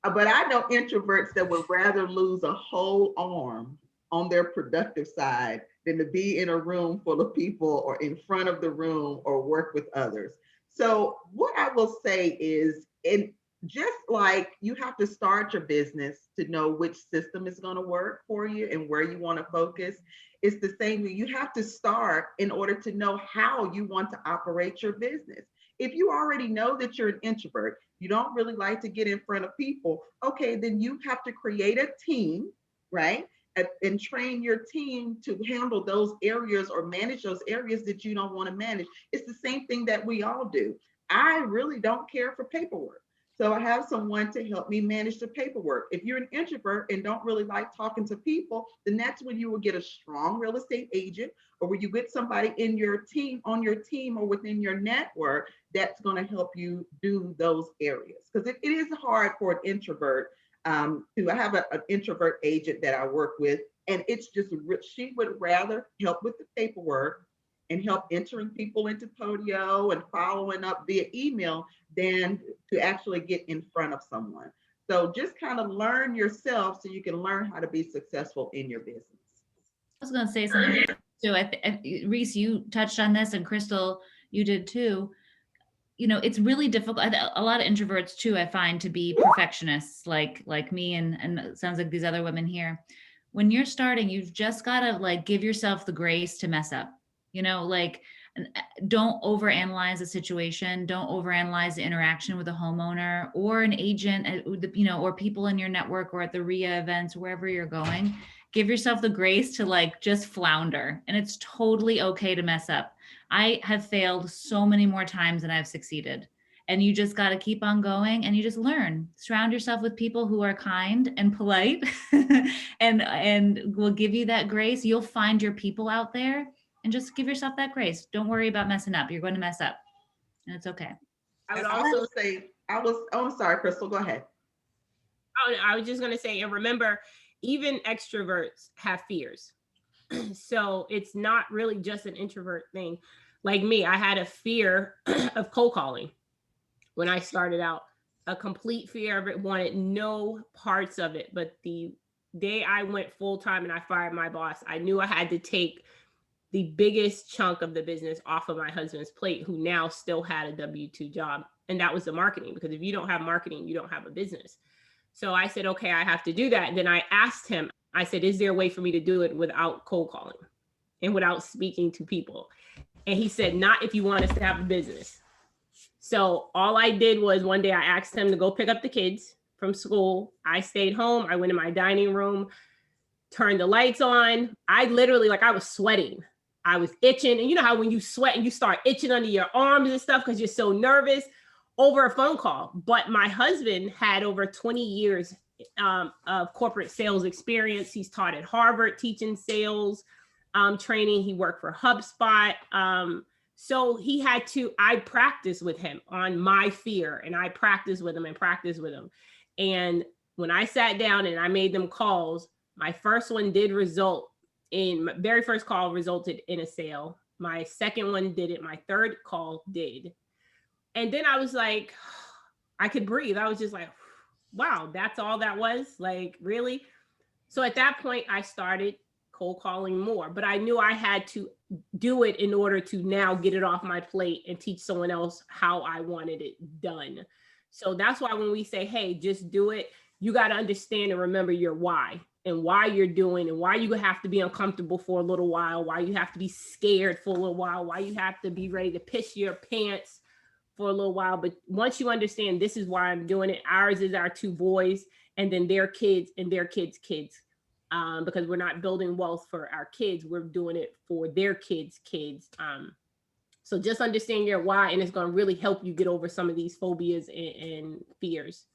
But I know introverts that would rather lose a whole arm on their productive side than to be in a room full of people or in front of the room or work with others. So what I will say is, just like you have to start your business to know which system is going to work for you and where you want to focus, it's the same thing. You have to start in order to know how you want to operate your business. If you already know that you're an introvert, you don't really like to get in front of people, okay, then you have to create a team, right? And train your team to handle those areas or manage those areas that you don't want to manage. It's the same thing that we all do. I really don't care for paperwork. So I have someone to help me manage the paperwork. If you're an introvert and don't really like talking to people, then that's when you will get a strong real estate agent, or when you get somebody in your team, on your team, or within your network that's going to help you do those areas. Because it is hard for an introvert I have an introvert agent that I work with, and it's just, she would rather help with the paperwork and help entering people into Podio and following up via email than to actually get in front of someone. So just kind of learn yourself so you can learn how to be successful in your business. I was going to say something too. Reese, you touched on this, and Krystal, you did too. You know, it's really difficult. A lot of introverts too, I find, to be perfectionists, like me, and it sounds like these other women here. When you're starting, you've just got to like give yourself the grace to mess up. You know, like, don't overanalyze the situation. Don't overanalyze the interaction with a homeowner or an agent, you know, or people in your network or at the RIA events, wherever you're going. Give yourself the grace to like just flounder, and it's totally okay to mess up. I have failed so many more times than I've succeeded. And you just got to keep on going, and you just learn. Surround yourself with people who are kind and polite and will give you that grace. You'll find your people out there, and just give yourself that grace. Don't worry about messing up. You're going to mess up, and it's okay. I would And I also will say, oh, I'm sorry, Krystal, go ahead. I was just going to say, and remember, even extroverts have fears. So it's not really just an introvert thing. Like me, I had a fear of cold calling when I started out, a complete fear of it, wanted no parts of it. But the day I went full time and I fired my boss, I knew I had to take the biggest chunk of the business off of my husband's plate, who now still had a W-2 job. And that was the marketing, because if you don't have marketing, you don't have a business. So I said, okay, I have to do that. And then I asked him, I said, is there a way for me to do it without cold calling and without speaking to people? And he said, not if you want us to have a business. So all I did was, one day I asked him to go pick up the kids from school. I stayed home. I went in my dining room, turned the lights on. I literally, like, I was sweating. I was itching. And you know how when you sweat and you start itching under your arms and stuff because you're so nervous, over a phone call. But my husband had over 20 years of corporate sales experience. He's taught at Harvard teaching sales training. He worked for HubSpot. So he had to, I practiced with him on my fear, and I practiced with him and practiced with him. And when I sat down and I made them calls, my first one did result in, my very first call resulted in a sale. My second one didn't. My third call did. And then I was like, I could breathe. I was just like, wow, that's all that was? Like, really? So at that point, I started cold calling more, but I knew I had to do it in order to now get it off my plate and teach someone else how I wanted it done. So that's why when we say, hey, just do it, you got to understand and remember your why, and why you're doing, and why you have to be uncomfortable for a little while, why you have to be scared for a little while, why you have to be ready to piss your pants for a little while. But once you understand, this is why I'm doing it. Ours is our two boys, and then their kids and their kids' kids. Because we're not building wealth for our kids, we're doing it for their kids' kids. So just understand your why, and it's going to really help you get over some of these phobias and fears.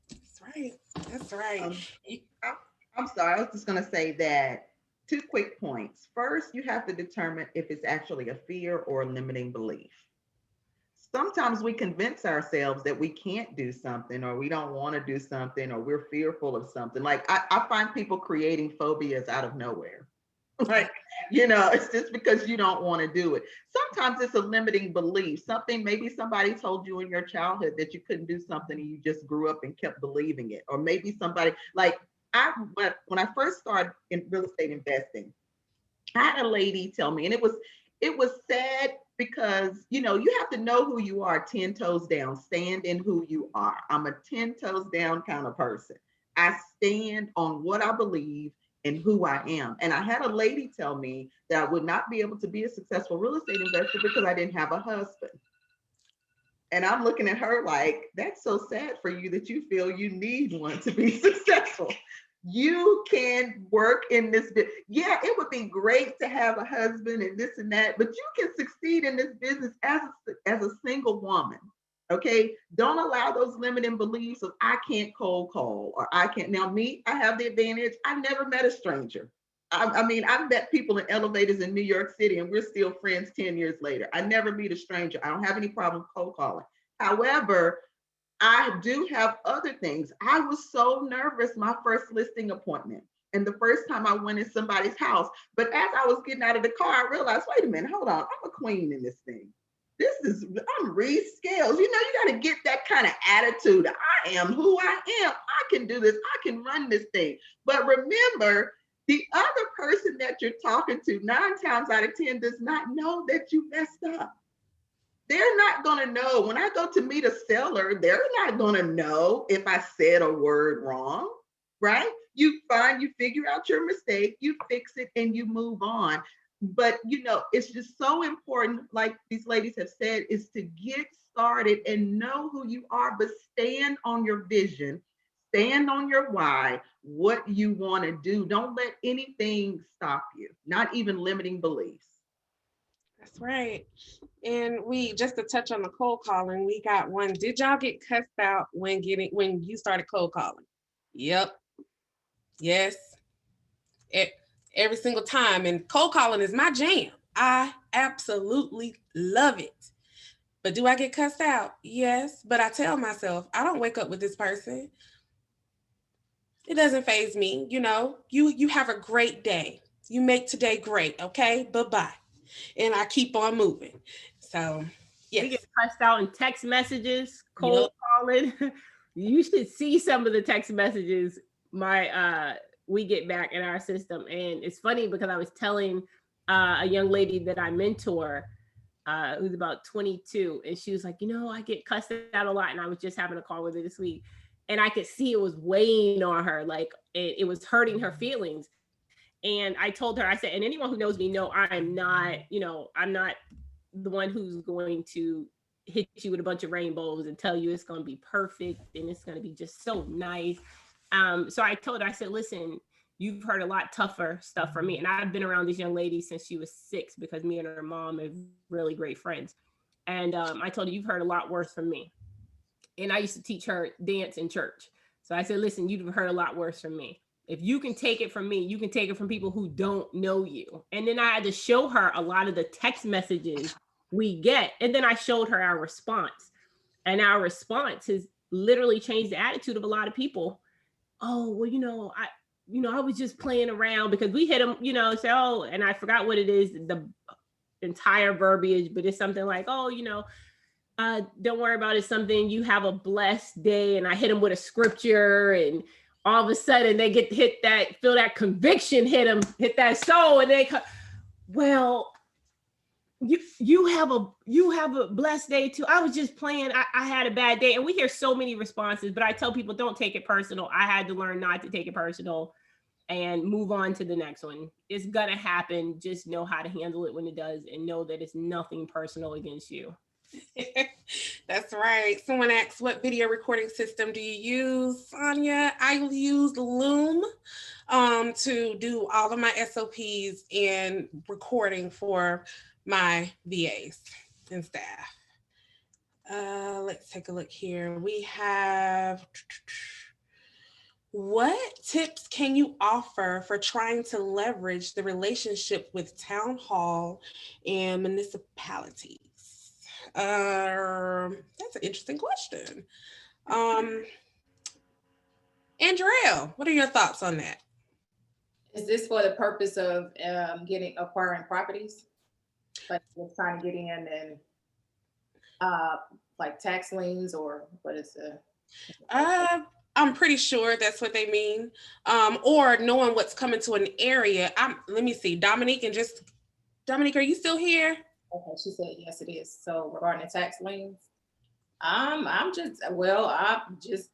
That's right. That's right. I'm sorry, I was just going to say that 2 quick points. First, you have to determine if it's actually a fear or a limiting belief. Sometimes we convince ourselves that we can't do something, or we don't want to do something, or we're fearful of something. Like I find people creating phobias out of nowhere. Like, it's just because you don't want to do it. Sometimes it's a limiting belief. Something, maybe somebody told you in your childhood that you couldn't do something and you just grew up and kept believing it. Or maybe somebody, like when I first started in real estate investing, I had a lady tell me, and it was sad, because you have to know who you are 10 toes down. Stand in who you are. I'm a 10 toes down kind of person. I stand on what I believe and who I am. And I had a lady tell me that I would not be able to be a successful real estate investor because I didn't have a husband. And I'm looking at her like, that's so sad for you that you feel you need one to be successful. You can work in this business. Yeah, it would be great to have a husband and this and that, but you can succeed in this business as a single woman. Okay, don't allow those limiting beliefs of I can't cold call or I can't. Now, me, I have the advantage. I never met a stranger. I mean, I've met people in elevators in New York City and we're still friends 10 years later. I never meet a stranger. I don't have any problem cold calling. However, I do have other things. I was so nervous my first listing appointment and the first time I went in somebody's house. But as I was getting out of the car, I realized, wait a minute, hold on, I'm a queen in this thing. I'm Reese Scales. You know, you got to get that kind of attitude. I am who I am. I can do this. I can run this thing. But remember, the other person that you're talking to 9 times out of 10 does not know that you messed up. They're not going to know. When I go to meet a seller, they're not going to know if I said a word wrong, right? You figure out your mistake, you fix it, and you move on. But, it's just so important, like these ladies have said, is to get started and know who you are, but stand on your vision, stand on your why, what you want to do. Don't let anything stop you, not even limiting beliefs. That's right. And we just to touch on the cold calling, we got one. Did y'all get cussed out when you started cold calling? Yep. Yes. Every single time. And cold calling is my jam. I absolutely love it. But do I get cussed out? Yes. But I tell myself, I don't wake up with this person. It doesn't faze me. You have a great day. You make today great. Okay. Bye-bye. And I keep on moving. So yes. We get cussed out in text messages, cold Yep. calling. You should see some of the text messages we get back in our system. And it's funny because I was telling a young lady that I mentor who's about 22, and she was like, I get cussed out a lot. And I was just having a call with her this week. And I could see it was weighing on her, like it was hurting her feelings. And I told her, I said, and anyone who knows me know I'm not the one who's going to hit you with a bunch of rainbows and tell you it's going to be perfect and it's going to be just so nice. So I told her, I said, listen, you've heard a lot tougher stuff from me. And I've been around this young lady since she was 6 because me and her mom are really great friends. And I told her, you've heard a lot worse from me. And I used to teach her dance in church. So I said, listen, you've heard a lot worse from me. If you can take it from me, you can take it from people who don't know you. And then I had to show her a lot of the text messages we get. And then I showed her our response. And our response has literally changed the attitude of a lot of people. Oh, well, I was just playing around because we hit them, say, oh, and I forgot what it is, the entire verbiage, but it's something like, oh, don't worry about it. Something, you have a blessed day. And I hit them with a scripture, and all of a sudden they feel that conviction hit that soul, and they well, you have a blessed day too. I was just playing. I had a bad day. And we hear so many responses, but I tell people, don't take it personal. I had to learn not to take it personal and move on to the next one. It's gonna happen. Just know how to handle it when it does, and know that it's nothing personal against you. That's right. Someone asked, what video recording system do you use, Sonya? I use Loom to do all of my SOPs and recording for my VAs and staff. Let's take a look here. We have, what tips can you offer for trying to leverage the relationship with town hall and municipalities? That's an interesting question. Andrea, what are your thoughts on that? Is this for the purpose of acquiring properties? Like we're trying to get in and like tax liens, or what is the? I'm pretty sure that's what they mean. Or knowing what's coming to an area. Let me see. Dominique, are you still here? Okay, she said yes, it is. So regarding the tax liens, I'm just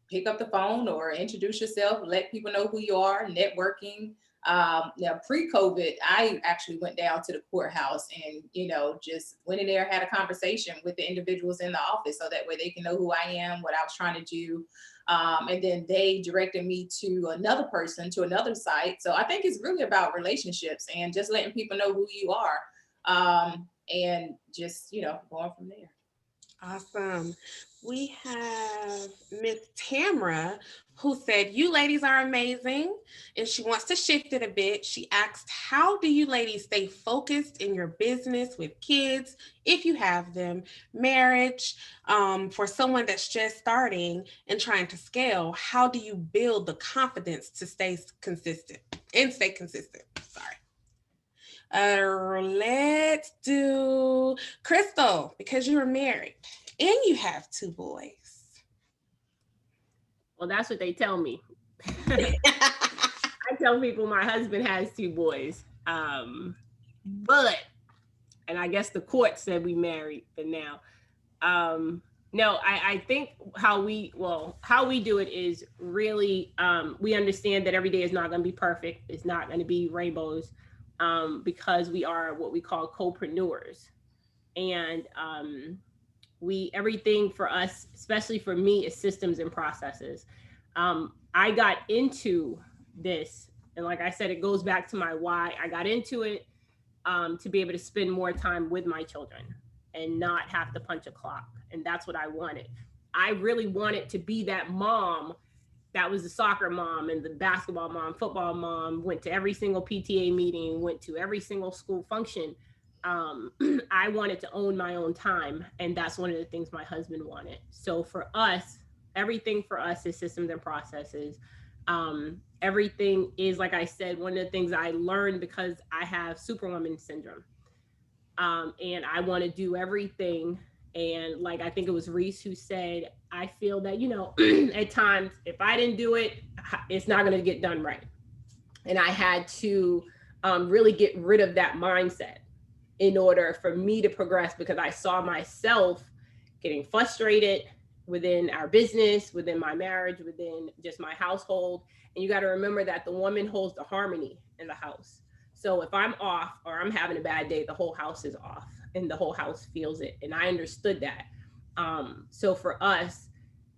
pick up the phone or introduce yourself, let people know who you are, networking. Now pre-COVID, I actually went down to the courthouse and, just went in there, had a conversation with the individuals in the office so that way they can know who I am, what I was trying to do. And then they directed me to another person, to another site. So I think it's really about relationships and just letting people know who you are. And just, going from there. Awesome. We have Miss Tamra who said, "You ladies are amazing." And she wants to shift it a bit. She asked, "How do you ladies stay focused in your business with kids, if you have them, marriage, for someone that's just starting and trying to scale? How do you build the confidence to stay consistent and stay consistent?" Sorry. Let's do Krystal, because you are married and you have two boys. Well, that's what they tell me. I tell people my husband has two boys. But, and I guess the court said we married, but now, no, I think how we do it is really, we understand that every day is not going to be perfect. It's not going to be rainbows, because we are what we call co-preneurs. And, everything for us, especially for me, is systems and processes. I got into this, and like I said, it goes back to my why. I got into it, to be able to spend more time with my children and not have to punch a clock. And that's what I wanted. I really wanted to be that mom that was the soccer mom and the basketball mom, football mom, went to every single PTA meeting, went to every single school function. I wanted to own my own time. And that's one of the things my husband wanted. So for us, everything for us is systems and processes. Everything is, like I said, one of the things I learned because I have superwoman syndrome. And I want to do everything. And like, I think it was Reese who said, I feel that, at times, if I didn't do it, it's not going to get done right. And I had to really get rid of that mindset in order for me to progress, because I saw myself getting frustrated within our business, within my marriage, within just my household. And you got to remember that the woman holds the harmony in the house. So if I'm off or I'm having a bad day, the whole house is off and the whole house feels it. And I understood that. So for us,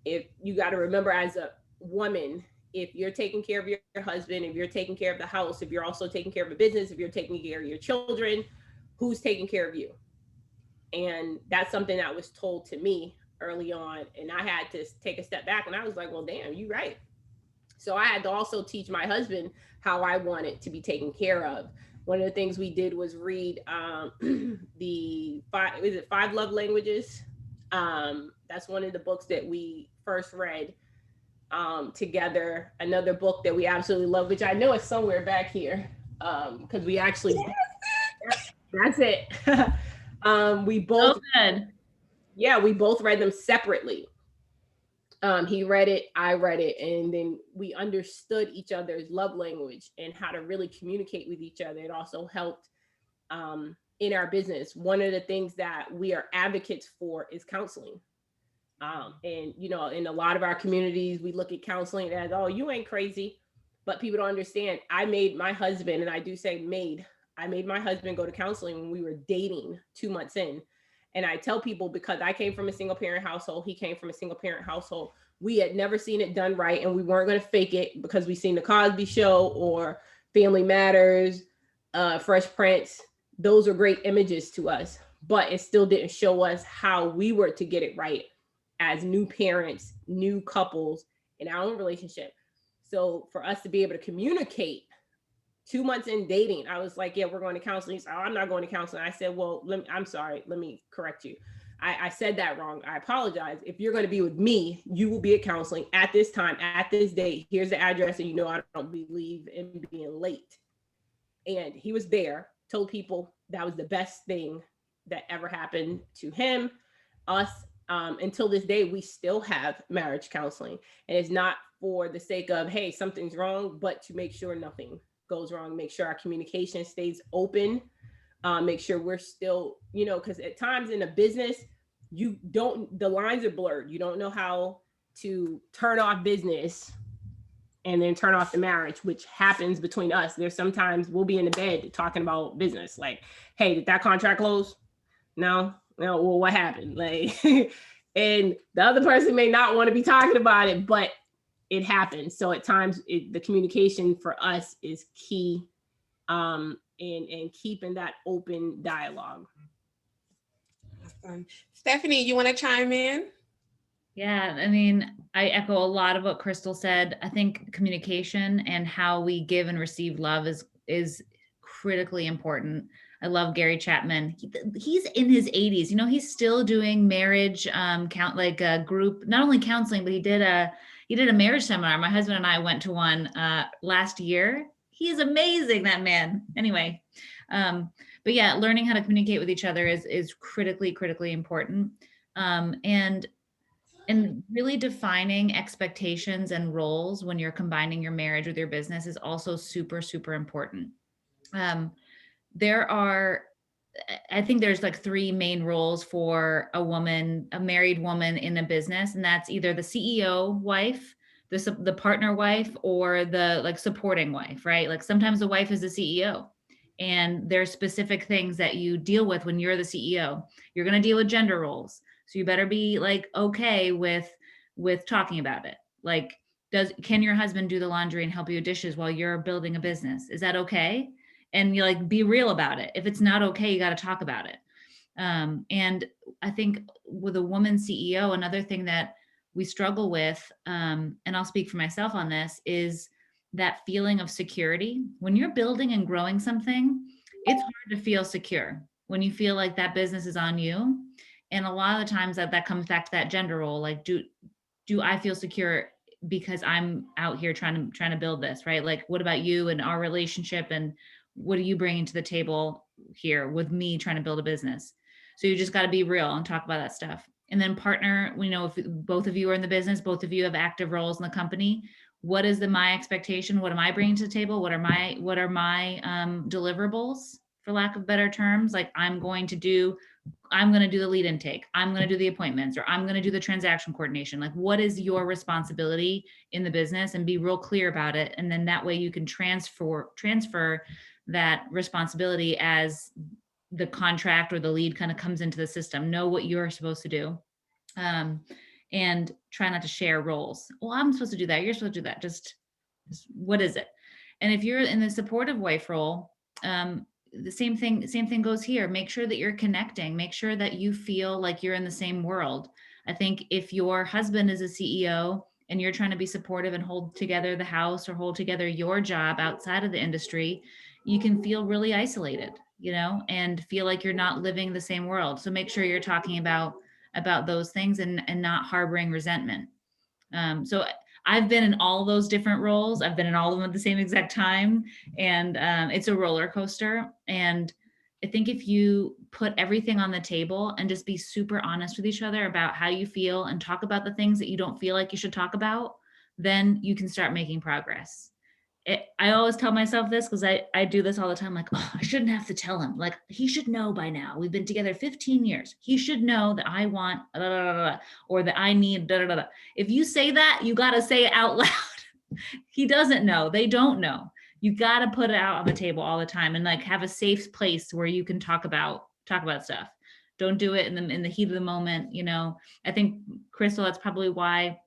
if you got to remember as a woman, if you're taking care of your husband, if you're taking care of the house, if you're also taking care of a business, if you're taking care of your children, who's taking care of you? And that's something that was told to me early on. And I had to take a step back and I was like, well, damn, you're right. So I had to also teach my husband how I wanted to be taken care of. One of the things we did was read the five love languages. That's one of the books that we first read together. Another book that we absolutely love, which I know is somewhere back here, because we actually, that's it. We both, we both read them separately. He read it, I read it, and then we understood each other's love language and how to really communicate with each other. It also helped in our business. One of the things that we are advocates for is counseling. And, in a lot of our communities, we look at counseling as, oh, you ain't crazy. But people don't understand. I made my husband, and I do say I made my husband go to counseling when we were dating 2 months in. And I tell people, because I came from a single parent household, he came from a single parent household. We had never seen it done right, and we weren't going to fake it because we seen the Cosby Show or Family Matters, Fresh Prince. Those are great images to us, but it still didn't show us how we were to get it right as new parents, new couples in our own relationship. So for us to be able to communicate 2 months in dating, I was like, yeah, we're going to counseling. He said, oh, I'm not going to counseling. I said, well, I'm sorry. Let me correct you. I said that wrong. I apologize. If you're going to be with me, you will be at counseling at this time, at this date. Here's the address. And I don't believe in being late. And he was there, told people that was the best thing that ever happened to him, us. Until this day, we still have marriage counseling. And it's not for the sake of, hey, something's wrong, but to make sure nothing goes wrong, make sure our communication stays open, make sure we're still, because at times in a business, the lines are blurred. You don't know how to turn off business and then turn off the marriage, which happens between us. There's sometimes we'll be in the bed talking about business, like, hey, did that contract close? No, well, what happened? Like, and the other person may not want to be talking about it, but it happens. So at times the communication for us is key, and keeping that open dialogue. Awesome. Stephanie, you want to chime in? Yeah, I mean, I echo a lot of what Krystal said. I think communication and how we give and receive love is critically important. I love Gary Chapman. He's in his 80s. You know, he's still doing marriage count like a group, not only counseling, but he did a marriage seminar. My husband and I went to one last year. He is amazing, that man. Anyway, but yeah, learning how to communicate with each other is critically important. And really defining expectations and roles when you're combining your marriage with your business is also super important. Um, there are, I think there's like three main roles for a woman, a married woman in a business, and that's either the CEO wife, the partner wife, or the like supporting wife, right? Like sometimes the wife is the CEO, and there's specific things that you deal with when you're the CEO. You're going to deal with gender roles, so you better be like okay with talking about it. Like, can your husband do the laundry and help you with dishes while you're building a business? Is that okay? And you like be real about it. If it's not okay, you got to talk about it. And I think with a woman CEO, another thing that we struggle with, and I'll speak for myself on this, is that feeling of security. When you're building and growing something, it's hard to feel secure when you feel like that business is on you. And a lot of the times that comes back to that gender role. Like, do I feel secure because I'm out here trying to build this, right? Like, what about you and our relationship, and what are you bringing to the table here with me trying to build a business? So you just got to be real and talk about that stuff. And then partner, we know if both of you are in the business, both of you have active roles in the company, what is my expectation? What am I bringing to the table? What are my deliverables, for lack of better terms? Like, I'm going to do the lead intake. I'm going to do the appointments, or I'm going to do the transaction coordination. Like, what is your responsibility in the business, and be real clear about it. And then that way you can transfer that responsibility as the contract or the lead kind of comes into the system. Know what you're supposed to do. And try not to share roles. Well, I'm supposed to do that. You're supposed to do that. Just what is it? And if you're in the supportive wife role, the same thing goes here. Make sure that you're connecting. Make sure that you feel like you're in the same world. I think if your husband is a CEO and you're trying to be supportive and hold together the house or hold together your job outside of the industry, you can feel really isolated, and feel like you're not living the same world. So make sure you're talking about those things and not harboring resentment. So I've been in all those different roles. I've been in all of them at the same exact time. And it's a roller coaster. And I think if you put everything on the table and just be super honest with each other about how you feel and talk about the things that you don't feel like you should talk about, then you can start making progress. I always tell myself this because I do this all the time. Like, oh, I shouldn't have to tell him. Like, he should know by now. We've been together 15 years. He should know that I want, blah, blah, blah, blah, or that I need, blah, blah, blah. If you say that, you got to say it out loud. He doesn't know. They don't know. You got to put it out on the table all the time and like have a safe place where you can talk about stuff. Don't do it in the heat of the moment. I think, Krystal, that's probably why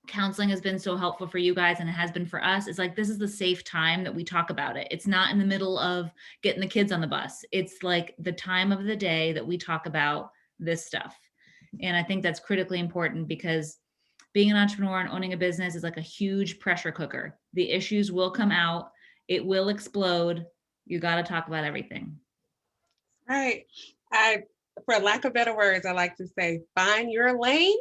counseling has been so helpful for you guys, and it has been for us. It's like, this is the safe time that we talk about it. It's not in the middle of getting the kids on the bus. It's like the time of the day that we talk about this stuff. And I think that's critically important, because being an entrepreneur and owning a business is like a huge pressure cooker. The issues will come out. It will explode. You got to talk about everything. Right. For lack of better words, I like to say, find your lane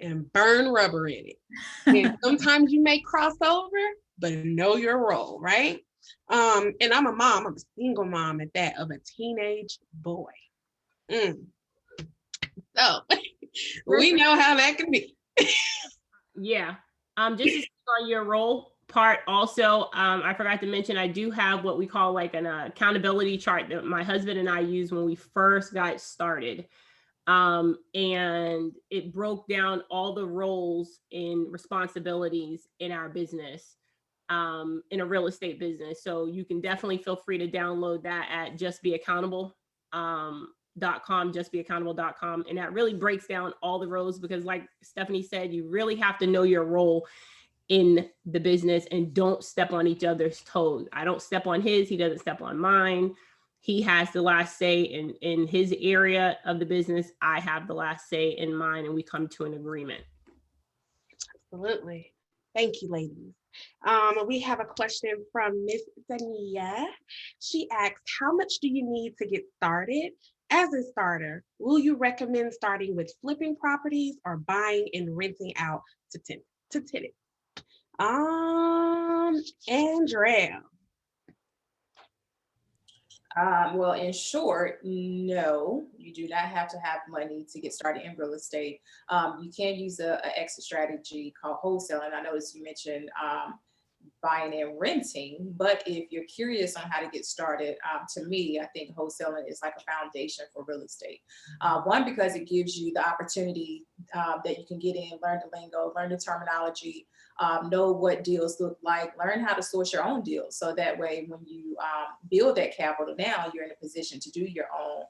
and burn rubber in it. And sometimes you may cross over, but know your role, right? And I'm a mom, I'm a single mom at that, of a teenage boy. So we know how that can be. Yeah. Just on your role part also, I forgot to mention, I do have what we call like an accountability chart that my husband and I used when we first got started. And it broke down all the roles and responsibilities in our business, in a real estate business. So you can definitely feel free to download that at justbeaccountable.com, justbeaccountable.com. And that really breaks down all the roles, because like Stephanie said, you really have to know your role in the business and don't step on each other's toes. I don't step on his, he doesn't step on mine. he has the last say in his area of the business. I have the last say in mine, and we come to an agreement. Absolutely. Thank you, ladies. We have a question from Miss Dania. She asks, how much do you need to get started? As a starter, will you recommend starting with flipping properties or buying and renting out to tenants? Andrea. Well, in short, no, you do not have to have money to get started in real estate. You can use a exit strategy called wholesaling. I noticed you mentioned buying and renting, but if you're curious on how to get started, to me, I think wholesaling is like a foundation for real estate. One, because it gives you the opportunity that you can get in, learn the lingo, learn the terminology, know what deals look like, learn how to source your own deals. So that way, when you build that capital, now you're in a position to do your own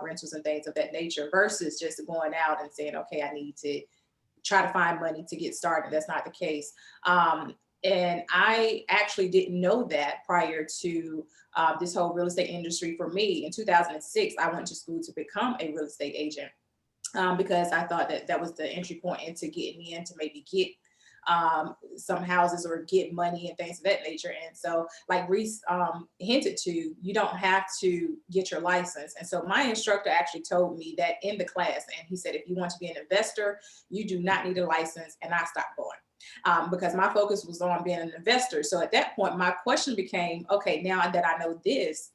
rentals and things of that nature versus just going out and saying, okay, I need to try to find money to get started. That's not the case. And I actually didn't know that prior to this whole real estate industry. For me, in 2006, I went to school to become a real estate agent because I thought that that was the entry point into getting in to maybe get some houses or get money and things of that nature. And so, like Reese hinted to, you don't have to get your license. And so my instructor actually told me that in the class, and he said, if you want to be an investor, you do not need a license. And I stopped going. Because my focus was on being an investor. So at that point, my question became, okay, now that I know this,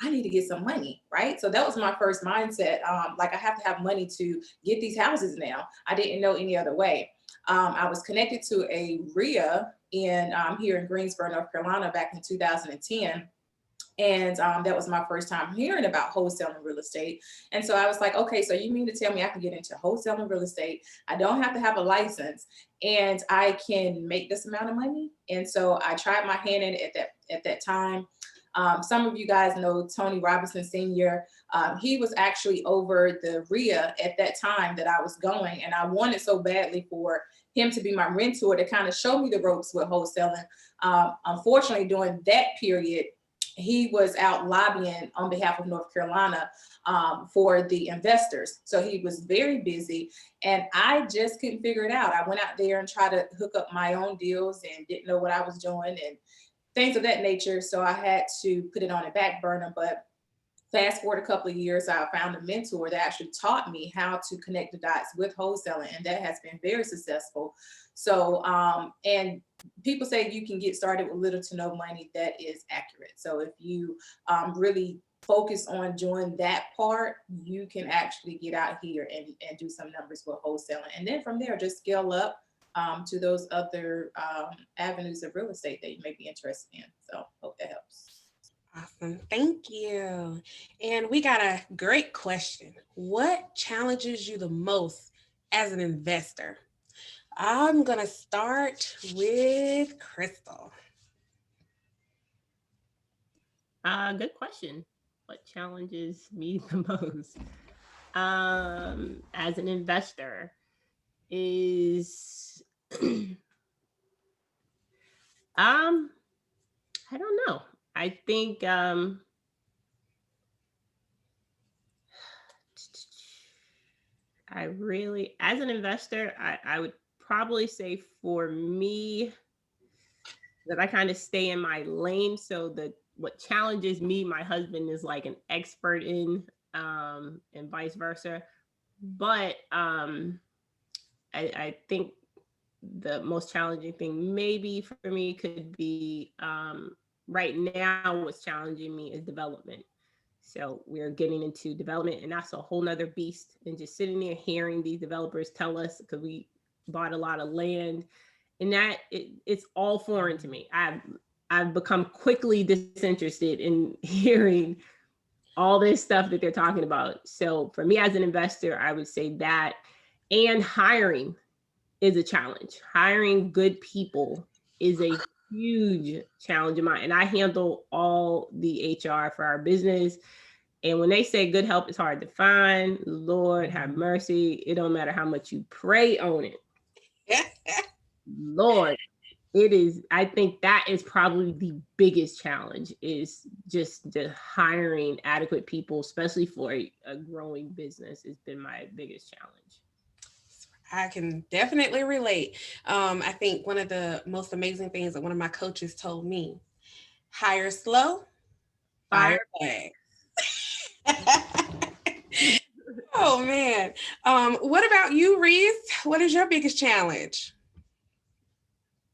I need to get some money, right? So that was my first mindset. Like I have to have money to get these houses now. I didn't know any other way. I was connected to a RIA here in Greensboro, North Carolina back in 2010. And that was my first time hearing about wholesaling real estate. And so I was like, okay, so you mean to tell me I can get into wholesaling real estate? I don't have to have a license and I can make this amount of money. And so I tried my hand in it at that time. Some of you guys know Tony Robinson Sr. He was actually over the RIA at that time that I was going. And I wanted so badly for him to be my mentor to kind of show me the ropes with wholesaling. Unfortunately, during that period, he was out lobbying on behalf of North Carolina for the investors. So he was very busy and I just couldn't figure it out. I went out there and tried to hook up my own deals and didn't know what I was doing and things of that nature. So I had to put it on a back burner. But fast forward a couple of years, I found a mentor that actually taught me how to connect the dots with wholesaling, and that has been very successful. So, and people say you can get started with little to no money. That is accurate. So if you really focus on doing that part, you can actually get out here and do some numbers with wholesaling. And then from there, just scale up to those other avenues of real estate that you may be interested in. So hope that helps. Awesome. Thank you. And we got a great question. What challenges you the most as an investor? I'm going to start with Krystal. Good question. What challenges me the most as an investor is I don't know. I think I really, as an investor, I would probably say for me that I kind of stay in my lane. So that what challenges me, my husband is like an expert in, and vice versa. But I think the most challenging thing maybe for me could be right now what's challenging me is development. So we're getting into development, and that's a whole nother beast. And just sitting there hearing these developers tell us, because we bought a lot of land, and that it's all foreign to me. I've become quickly disinterested in hearing all this stuff that they're talking about. So for me as an investor, I would say that, and hiring is a challenge. Hiring good people is a huge challenge of mine. And I handle all the HR for our business. And when they say good help is hard to find, Lord have mercy. It don't matter how much you pray on it. Lord. it is, I think that is probably the biggest challenge, is just the hiring adequate people, especially for a growing business, has been my biggest challenge. I can definitely relate. I think one of the most amazing things that one of my coaches told me: hire slow, Fire. fire fast. Oh man. What about you, Reese? What is your biggest challenge?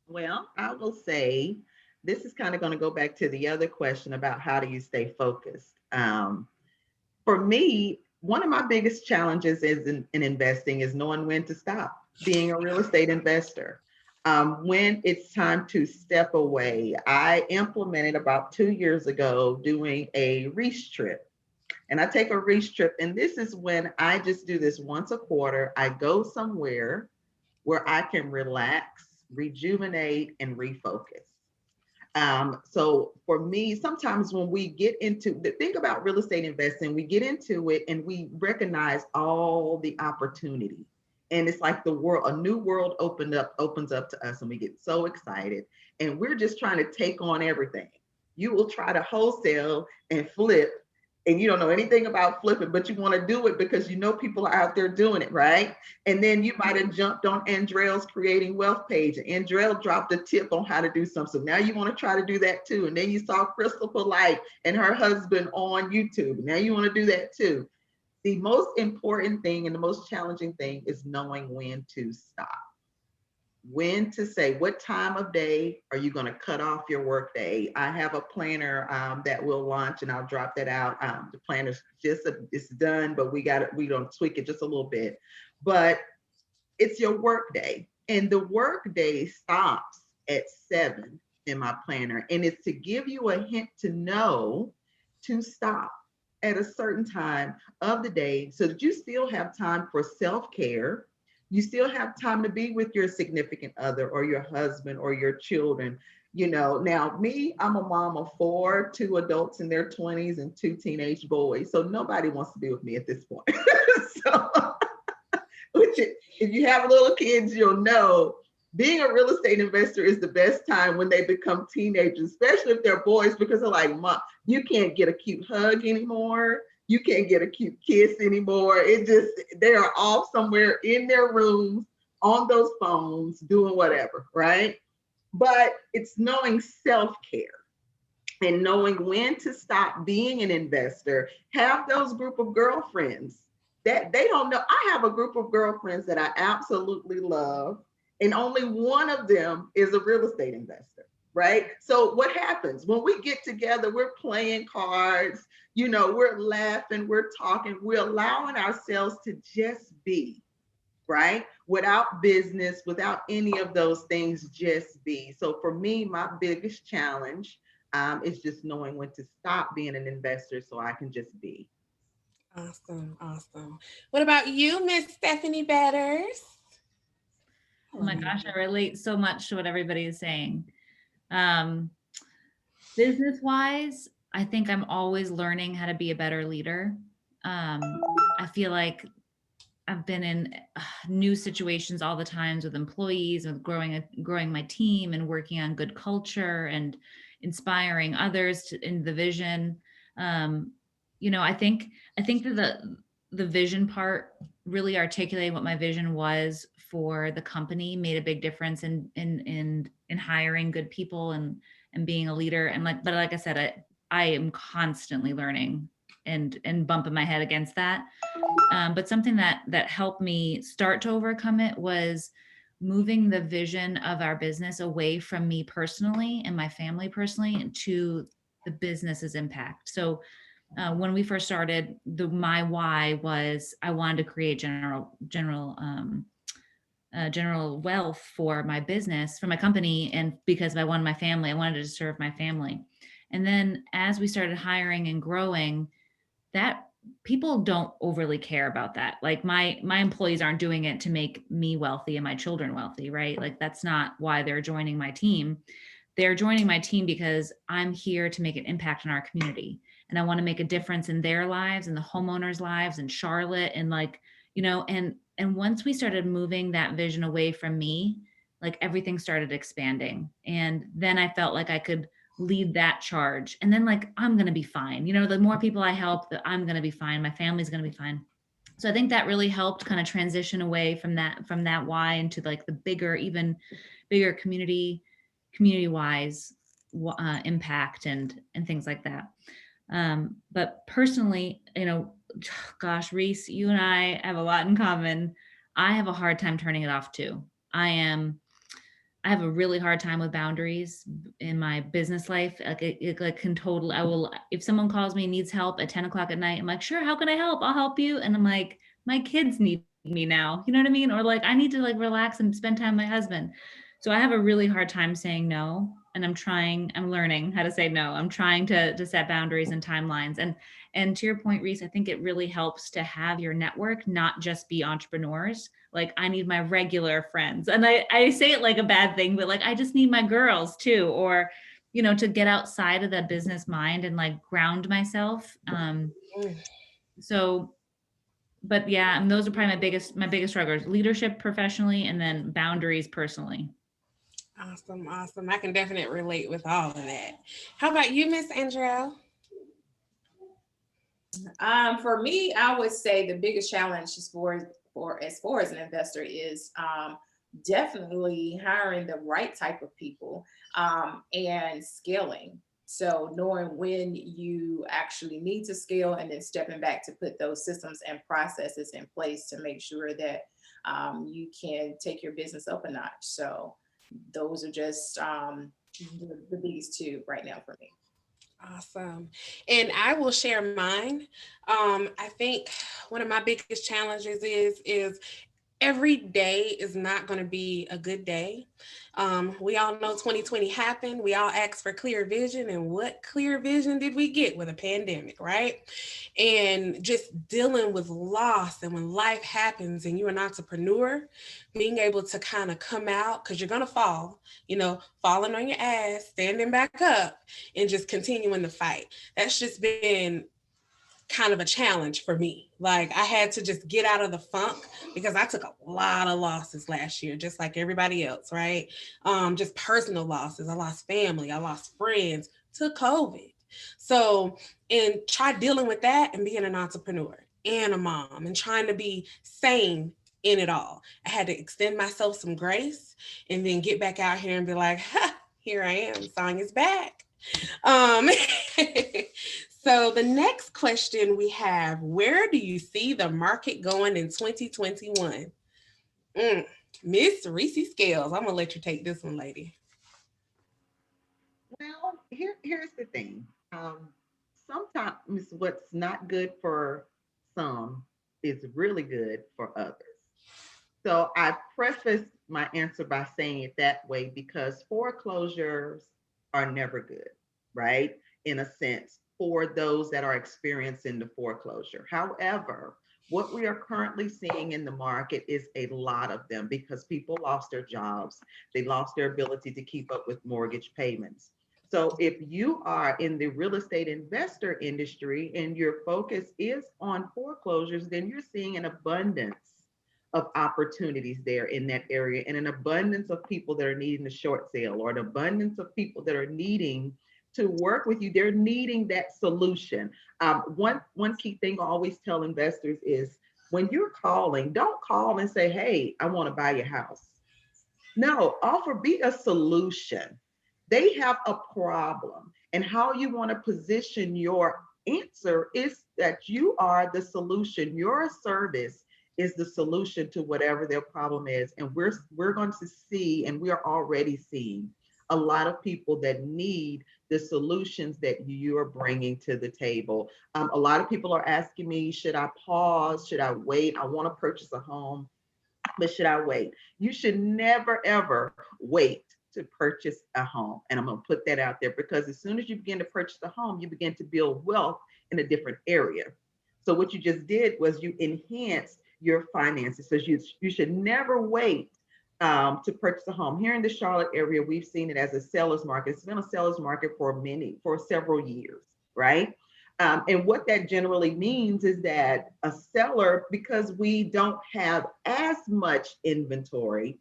Well, I will say this is kind of going to go back to the other question about how do you stay focused. For me, one of my biggest challenges is in investing is knowing when to stop being a real estate investor. When it's time to step away, I implemented about 2 years ago doing a Reese trip. And I take a Reese trip, and this is when I just do this once a quarter. I go somewhere where I can relax, rejuvenate, and refocus. So for me, sometimes when we get into the thing about real estate investing, we get into it and we recognize all the opportunity. And it's like the world, a new world opens up to us, and we get so excited. And we're just trying to take on everything. You will try to wholesale and flip, and you don't know anything about flipping, but you want to do it because you know people are out there doing it, right? And then you might have jumped on Andrell's Creating Wealth page, and Andrell dropped a tip on how to do something. So now you want to try to do that too. And then you saw Krystal Polite and her husband on YouTube. Now you want to do that too. The most important thing and the most challenging thing is knowing when to stop. When to say, what time of day are you going to cut off your work day? I have a planner that will launch, and I'll drop that out. The planner's it's done, but we don't tweak it just a little bit. But it's your work day, and the work day stops at 7 in my planner, and it's to give you a hint to know to stop at a certain time of the day so that you still have time for self-care. You still have time to be with your significant other or your husband or your children. Now me, I'm a mom of 4, 2 adults in their 20s and 2 teenage boys. So nobody wants to be with me at this point. So, if you have little kids, you'll know being a real estate investor is the best time when they become teenagers, especially if they're boys, because they're like, Mom, you can't get a cute hug anymore. You can't get a cute kiss anymore. They are off somewhere in their rooms on those phones doing whatever, right? But it's knowing self-care and knowing when to stop being an investor. Have those group of girlfriends that they don't know. I have a group of girlfriends that I absolutely love, and only one of them is a real estate investor, right? So what happens when we get together? We're playing cards, we're laughing, we're talking, we're allowing ourselves to just be, right? Without business, without any of those things, just be. So for me, my biggest challenge is just knowing when to stop being an investor so I can just be. Awesome, awesome. What about you, Miss Stephanie Betters? Oh my gosh, I relate so much to what everybody is saying. Business wise, I think I'm always learning how to be a better leader. I feel like I've been in new situations all the times with employees, with growing my team and working on good culture and inspiring others in the vision. I think that the vision part, really articulating what my vision was for the company, made a big difference in hiring good people and being a leader. And like I said, I am constantly learning and bumping my head against that. But something that helped me start to overcome it was moving the vision of our business away from me personally and my family personally to the business's impact. So when we first started, my why was I wanted to create general wealth for my business, for my company, and because I wanted my family, I wanted to serve my family. And then as we started hiring and growing, that people don't overly care about that. Like my employees aren't doing it to make me wealthy and my children wealthy, right? Like that's not why they're joining my team. They're joining my team because I'm here to make an impact in our community. And I want to make a difference in their lives and the homeowners' lives in Charlotte. And and once we started moving that vision away from me, like everything started expanding. And then I felt like I could lead that charge. And then like, I'm going to be fine. You know, the more people I help, I'm going to be fine. My family's going to be fine. So I think that really helped kind of transition away from that why into like the bigger, even bigger community wise impact and things like that. But personally, you know, gosh, Reese, you and I have a lot in common. I have a hard time turning it off too. I have a really hard time with boundaries in my business life. Like it like can totally, I will, if someone calls me and needs help at 10 o'clock at night, I'm like, sure, how can I help? I'll help you. And I'm like, my kids need me now. You know what I mean? Or like, I need to like relax and spend time with my husband. So I have a really hard time saying no. And I'm learning how to say no. I'm trying to set boundaries and timelines. And to your point, Reese, I think it really helps to have your network, not just be entrepreneurs. Like I need my regular friends. And I say it like a bad thing, but like I just need my girls too, or, you know, to get outside of the business mind and like ground myself. So, but yeah, and those are probably my biggest struggles: leadership professionally, and then boundaries personally. Awesome, awesome. I can definitely relate with all of that. How about you, Miss Andrea? For me, I would say the biggest challenge is for as far as an investor is definitely hiring the right type of people and scaling. So knowing when you actually need to scale and then stepping back to put those systems and processes in place to make sure that you can take your business up a notch. So those are just the biggest two right now for me. Awesome. And I will share mine. I think one of my biggest challenges is every day is not going to be a good day. We all know 2020 happened. We all asked for clear vision, and what clear vision did we get with a pandemic, right? And just dealing with loss, and when life happens and you're an entrepreneur, being able to kind of come out, because you're going to fall, falling on your ass, standing back up, and just continuing the fight. That's just been kind of a challenge for me. Like I had to just get out of the funk because I took a lot of losses last year, just like everybody else, right? Just personal losses. I lost family, I lost friends to COVID. So, and try dealing with that and being an entrepreneur and a mom and trying to be sane in it all. I had to extend myself some grace and then get back out here and be like, ha, here I am, Sonya's back. Um, so the next question we have, where do you see the market going in 2021? Miss Reese Scales, I'm gonna let you take this one, lady. Well, here's the thing. Sometimes what's not good for some is really good for others. So I prefaced my answer by saying it that way because foreclosures are never good, right? In a sense, for those that are experiencing the foreclosure. However, what we are currently seeing in the market is a lot of them because people lost their jobs. They lost their ability to keep up with mortgage payments. So if you are in the real estate investor industry and your focus is on foreclosures, then you're seeing an abundance of opportunities there in that area and an abundance of people that are needing a short sale or an abundance of people that are needing to work with you. They're needing that solution. One key thing I always tell investors is when you're calling, don't call and say, hey, I want to buy your house. No, offer, be a solution. They have a problem, and how you want to position your answer is that you are the solution. Your service is the solution to whatever their problem is. And we're going to see, and we are already seeing a lot of people that need the solutions that you are bringing to the table. A lot of people are asking me, should I pause? Should I wait? I want to purchase a home, but should I wait? You should never, ever wait to purchase a home. And I'm going to put that out there because as soon as you begin to purchase a home, you begin to build wealth in a different area. So what you just did was you enhanced your finances. So you should never wait to purchase a home. Here in the Charlotte area, we've seen it as a seller's market. It's been a seller's market for several years, right? And what that generally means is that a seller, because we don't have as much inventory,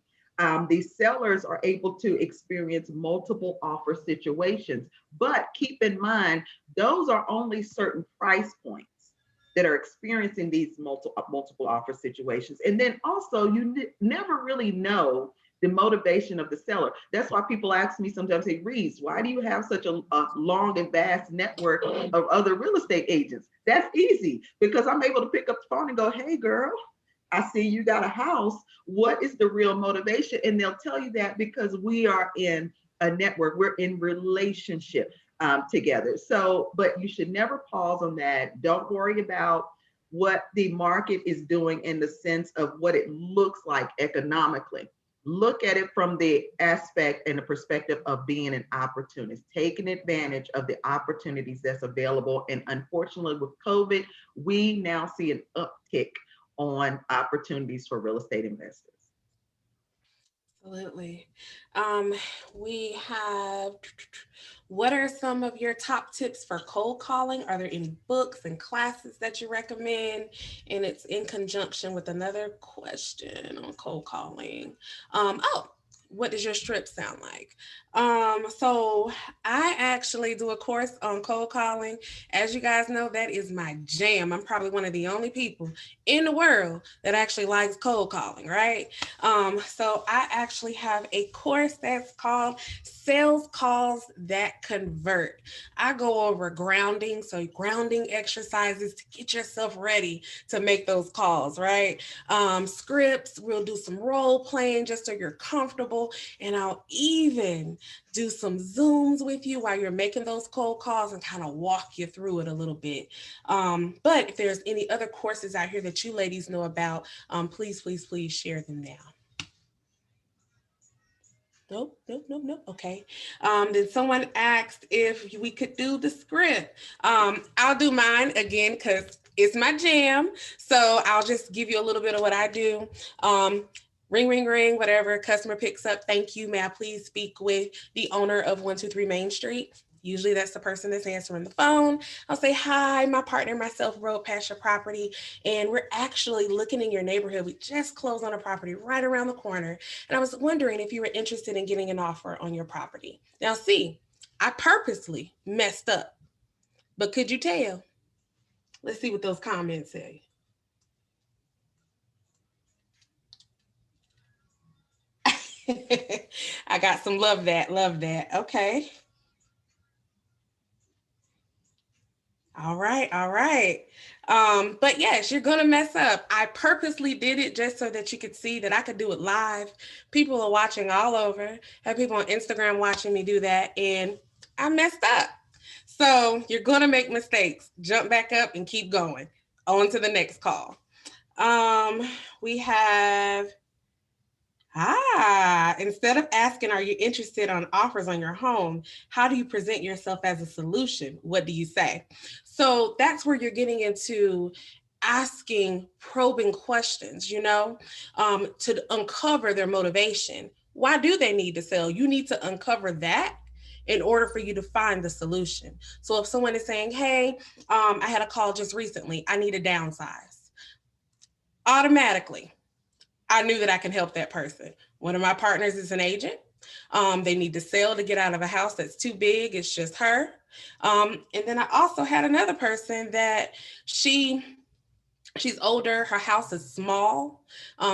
these sellers are able to experience multiple offer situations. But keep in mind, those are only certain price points that are experiencing these multiple offer situations. And then also, you never really know the motivation of the seller. That's why people ask me sometimes, hey, Reese, why do you have such a long and vast network of other real estate agents? That's easy because I'm able to pick up the phone and go, hey, girl, I see you got a house. What is the real motivation? And they'll tell you that because we are in a network, we're in relationship together. So, but you should never pause on that. Don't worry about what the market is doing in the sense of what it looks like economically. Look at it from the aspect and the perspective of being an opportunist, taking advantage of the opportunities that's available. And unfortunately, with COVID, we now see an uptick on opportunities for real estate investors. Absolutely. We have, what are some of your top tips for cold calling? Are there any books and classes that you recommend? And it's in conjunction with another question on cold calling. Oh, what does your strip sound like? So I actually do a course on cold calling. As you guys know, that is my jam. I'm probably one of the only people in the world that actually likes cold calling, right? So I actually have a course that's called Sales Calls That Convert. I go over grounding, so grounding exercises to get yourself ready to make those calls, right? Scripts, we'll do some role playing just so you're comfortable, and I'll even do some Zooms with you while you're making those cold calls and kind of walk you through it a little bit. But if there's any other courses out here that you ladies know about, please, please, please share them now. Nope, nope, nope, nope. Okay. Then someone asked if we could do the script. I'll do mine again because it's my jam. So I'll just give you a little bit of what I do. Ring, ring, ring, whatever customer picks up. Thank you. May I please speak with the owner of 123 Main Street? Usually that's the person that's answering the phone. I'll say, hi, my partner and myself rode past your property and we're actually looking in your neighborhood. We just closed on a property right around the corner. And I was wondering if you were interested in getting an offer on your property. Now, see, I purposely messed up, but could you tell? Let's see what those comments say. I got some love that, love that. Okay. All right, all right. But yes, you're gonna mess up. I purposely did it just so that you could see that I could do it live. People are watching all over. I have people on Instagram watching me do that, and I messed up. So you're gonna make mistakes. Jump back up and keep going. On to the next call. We have instead of asking, are you interested on offers on your home? How do you present yourself as a solution? What do you say? So that's where you're getting into asking probing questions, to uncover their motivation. Why do they need to sell? You need to uncover that in order for you to find the solution. So if someone is saying, hey, I had a call just recently, I need a downsize, automatically I knew that I can help that person. One of my partners is an agent. They need to sell to get out of a house that's too big. It's just her. And then I also had another person that she's older. Her house is small.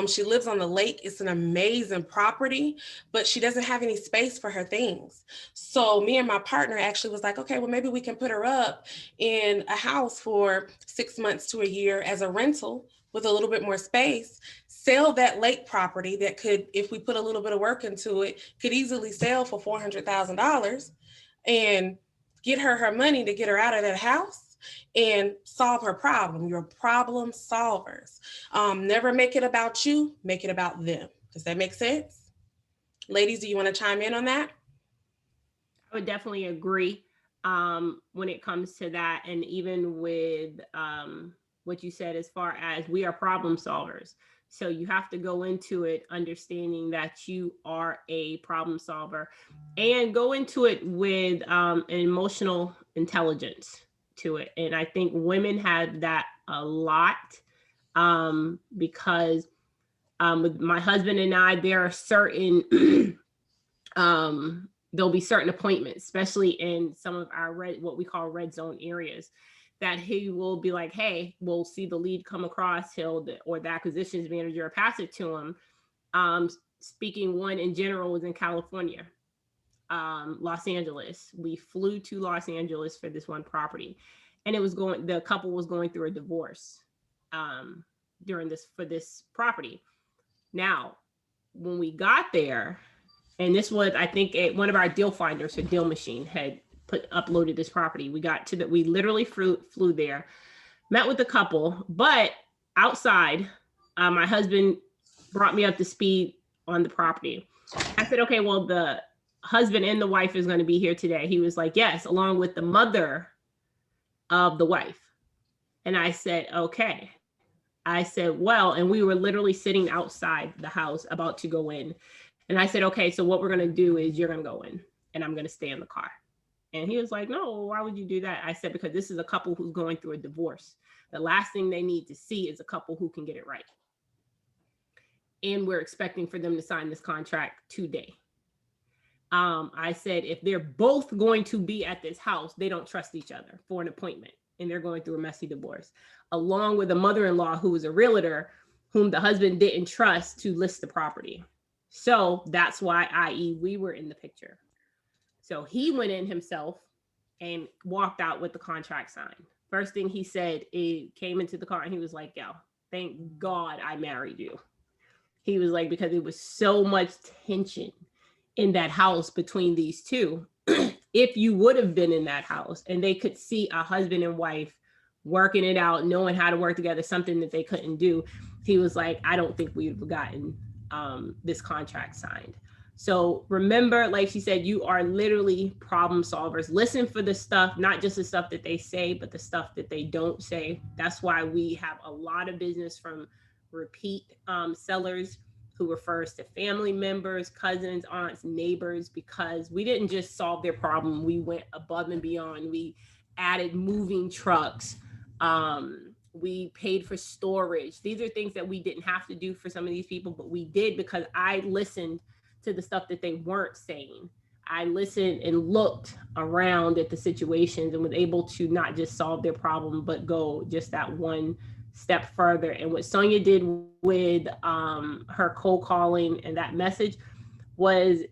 She lives on the lake. It's an amazing property, but she doesn't have any space for her things. So me and my partner actually was like, okay, well, maybe we can put her up in a house for 6 months to a year as a rental with a little bit more space, sell that lake property that could, if we put a little bit of work into it, could easily sell for $400,000 and get her money to get her out of that house and solve her problem. You're problem solvers. Never make it about you, make it about them. Does that make sense? Ladies, do you want to chime in on that? I would definitely agree when it comes to that. And even with what you said, as far as we are problem solvers. So you have to go into it understanding that you are a problem solver and go into it with an emotional intelligence to it. And I think women have that a lot because With my husband and I, there are certain there'll be certain appointments, especially in some of our what we call red zone areas, that he will be like, hey, we'll see the lead come across, or the acquisitions manager pass it to him. Speaking one in general was in California, Los Angeles. We flew to Los Angeles for this one property, and the couple was going through a divorce for this property. Now, when we got there, and this was, I think, one of our deal finders, a deal machine, had uploaded this property. We literally flew there, met with the couple, but outside, my husband brought me up to speed on the property. I said, okay, well, the husband and the wife is going to be here today. He was like, yes, along with the mother of the wife. And I said, okay. I said, well, and we were literally sitting outside the house about to go in. And I said, okay, so what we're going to do is you're going to go in and I'm going to stay in the car. And he was like, no, why would you do that? I said, because this is a couple who's going through a divorce. The last thing they need to see is a couple who can get it right. And we're expecting for them to sign this contract today. I said, if they're both going to be at this house, they don't trust each other for an appointment. And they're going through a messy divorce, along with a mother-in-law who was a realtor whom the husband didn't trust to list the property. So that's why, i.e., we were in the picture. So he went in himself and walked out with the contract signed. First thing he said, he came into the car and he was like, yo, thank God I married you. He was like, because it was so much tension in that house between these two. If you would have been in that house and they could see a husband and wife working it out, knowing how to work together, something that they couldn't do, he was like, I don't think we'd have gotten this contract signed. So remember, like she said, you are literally problem solvers. Listen for the stuff, not just the stuff that they say, but the stuff that they don't say. That's why we have a lot of business from repeat sellers who refers to family members, cousins, aunts, neighbors, because we didn't just solve their problem. We went above and beyond. We added moving trucks. We paid for storage. These are things that we didn't have to do for some of these people, but we did because I listened to the stuff that they weren't saying. I listened and looked around at the situations and was able to not just solve their problem, but go just that one step further. And what Sonya did with her cold calling and that message was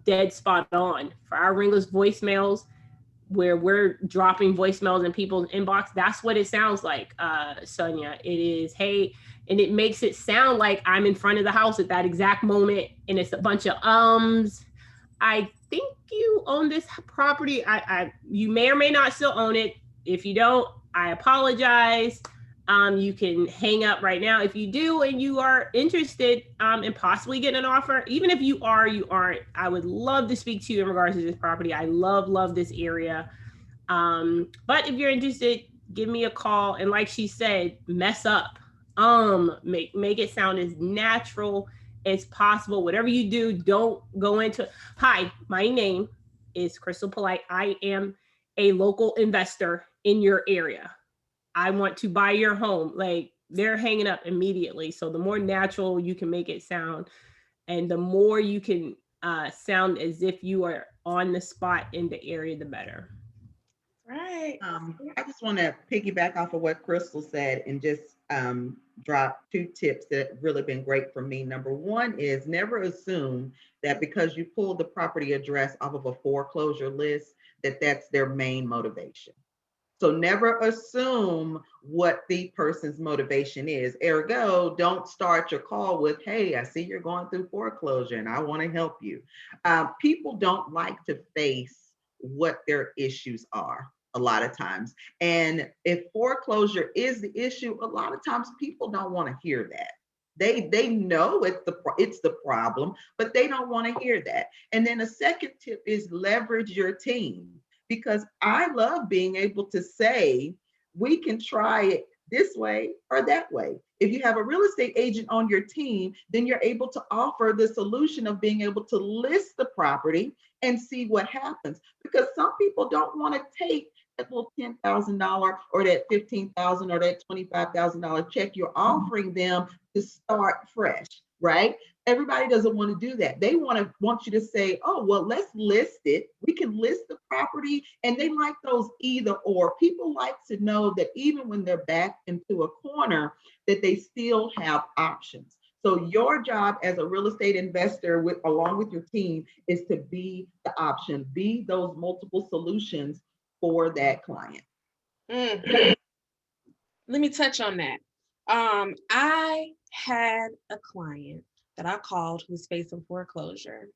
dead spot on. For our ringless voicemails, where we're dropping voicemails in people's inbox, that's what it sounds like, Sonya. It is, hey, and it makes it sound like I'm in front of the house at that exact moment, and it's a bunch of I think you own this property. You may or may not still own it. If you don't, I apologize. You can hang up right now. If you do and you are interested in possibly getting an offer, even if you are, you aren't, I would love to speak to you in regards to this property. I love this area. But if you're interested, give me a call. And like she said, mess up. Make it sound as natural as possible. Whatever you do, don't go into, hi, my name is Krystal Polite. I am a local investor in your area. I want to buy your home. Like, they're hanging up immediately. So the more natural you can make it sound, and the more you can sound as if you are on the spot in the area, the better. Right. I just want to piggyback off of what Krystal said and just drop 2 tips that have really been great for me. Number one is never assume that because you pulled the property address off of a foreclosure list, that that's their main motivation. So never assume what the person's motivation is. Ergo, don't start your call with, hey, I see you're going through foreclosure and I want to help you. People don't like to face what their issues are a lot of times. And if foreclosure is the issue, a lot of times people don't want to hear that. They know it's the problem, but they don't want to hear that. And then a second tip is leverage your team. Because I love being able to say, we can try it this way or that way. If you have a real estate agent on your team, then you're able to offer the solution of being able to list the property and see what happens. Because some people don't want to take that little $10,000 or that $15,000 or that $25,000 check you're offering them to start fresh. right? Everybody doesn't want to do that. They want you to say, oh, well, let's list it. We can list the property. And they like those either or. People like to know that even when they're backed into a corner, that they still have options. So your job as a real estate investor, along with your team, is to be the option, be those multiple solutions for that client. Let me touch on that. I had a client that I called who's facing foreclosure.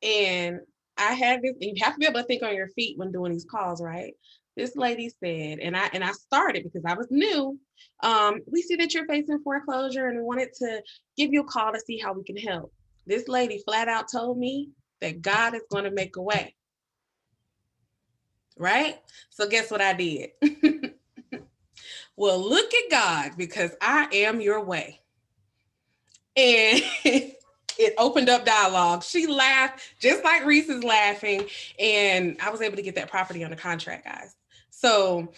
And I had this, and you have to be able to think on your feet when doing these calls, right? This lady said, and I started because I was new. We see that you're facing foreclosure and we wanted to give you a call to see how we can help. This lady flat out told me that God is going to make a way. Right? So guess what I did? Well, look at God, because I am your way. And it opened up dialogue. She laughed just like Reese is laughing. And I was able to get that property on the contract, guys. So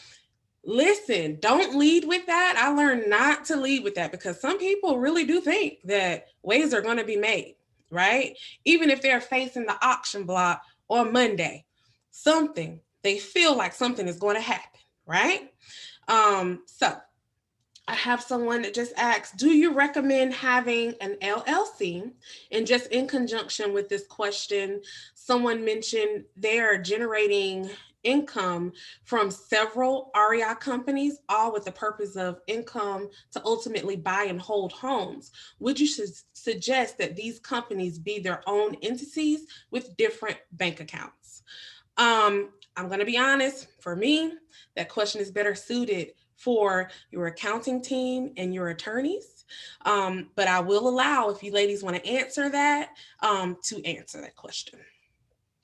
listen, don't lead with that. I learned not to lead with that because some people really do think that ways are going to be made, right? Even if they're facing the auction block on Monday, they feel like something is going to happen, right? So I have someone that just asked, do you recommend having an LLC? And just in conjunction with this question, someone mentioned they are generating income from several REI companies, all with the purpose of income to ultimately buy and hold homes. Would you suggest that these companies be their own entities with different bank accounts? I'm going to be honest, for me, that question is better suited for your accounting team and your attorneys. But I will allow, if you ladies want to answer that question.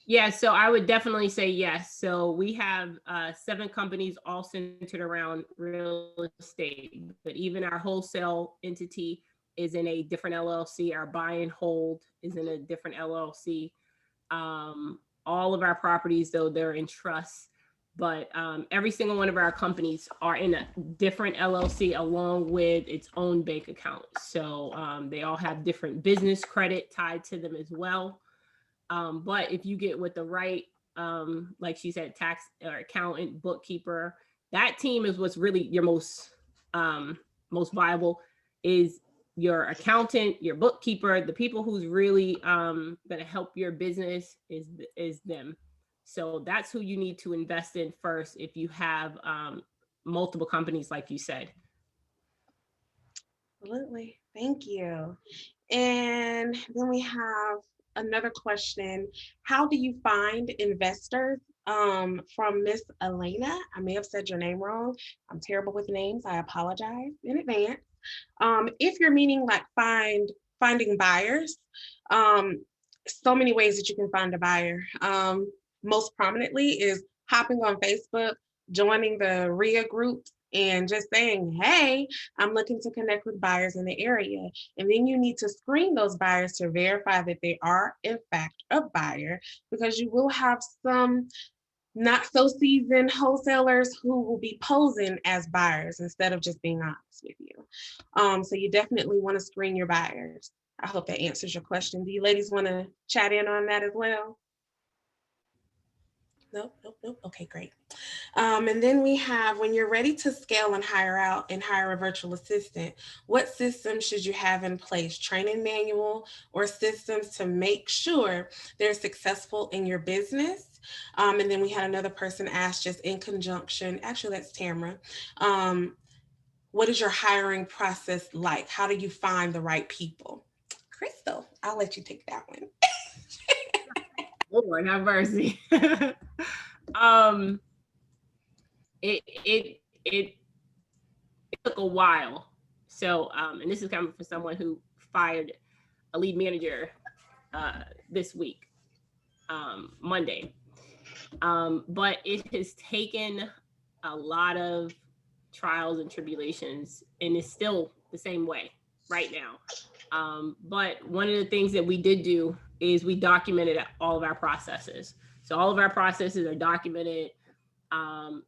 Yeah, so I would definitely say yes. So we have 7 companies all centered around real estate, but even our wholesale entity is in a different LLC. Our buy and hold is in a different LLC. All of our properties, though, they're in trust, but every single one of our companies are in a different LLC along with its own bank account. So they all have different business credit tied to them as well. But if you get with the right, like she said, tax or accountant, bookkeeper, that team is what's really your most viable, is your accountant, your bookkeeper, the people who's really going to help your business is them. So that's who you need to invest in first if you have multiple companies, like you said. Absolutely. Thank you. And then we have another question. How do you find investors? From Miss Elena. I may have said your name wrong. I'm terrible with names. I apologize in advance. If you're meaning like finding buyers, so many ways that you can find a buyer. Most prominently is hopping on Facebook, joining the RIA groups, and just saying, hey, I'm looking to connect with buyers in the area. And then you need to screen those buyers to verify that they are, in fact, a buyer, because you will have some not so seasoned wholesalers who will be posing as buyers instead of just being honest with you. So you definitely want to screen your buyers. I hope that answers your question. Do you ladies want to chat in on that as well? Nope. Okay, great. And then we have, when you're ready to scale and hire a virtual assistant, what systems should you have in place? Training manual or systems to make sure they're successful in your business? And then we had another person ask, just in conjunction, actually that's Tamara, what is your hiring process like? How do you find the right people? Krystal, I'll let you take that one. Lord have mercy. It took a while. So, and this is coming from someone who fired a lead manager this week, Monday. But it has taken a lot of trials and tribulations, and it's still the same way right now. But one of the things that we did do is we documented all of our processes. So all of our processes are documented.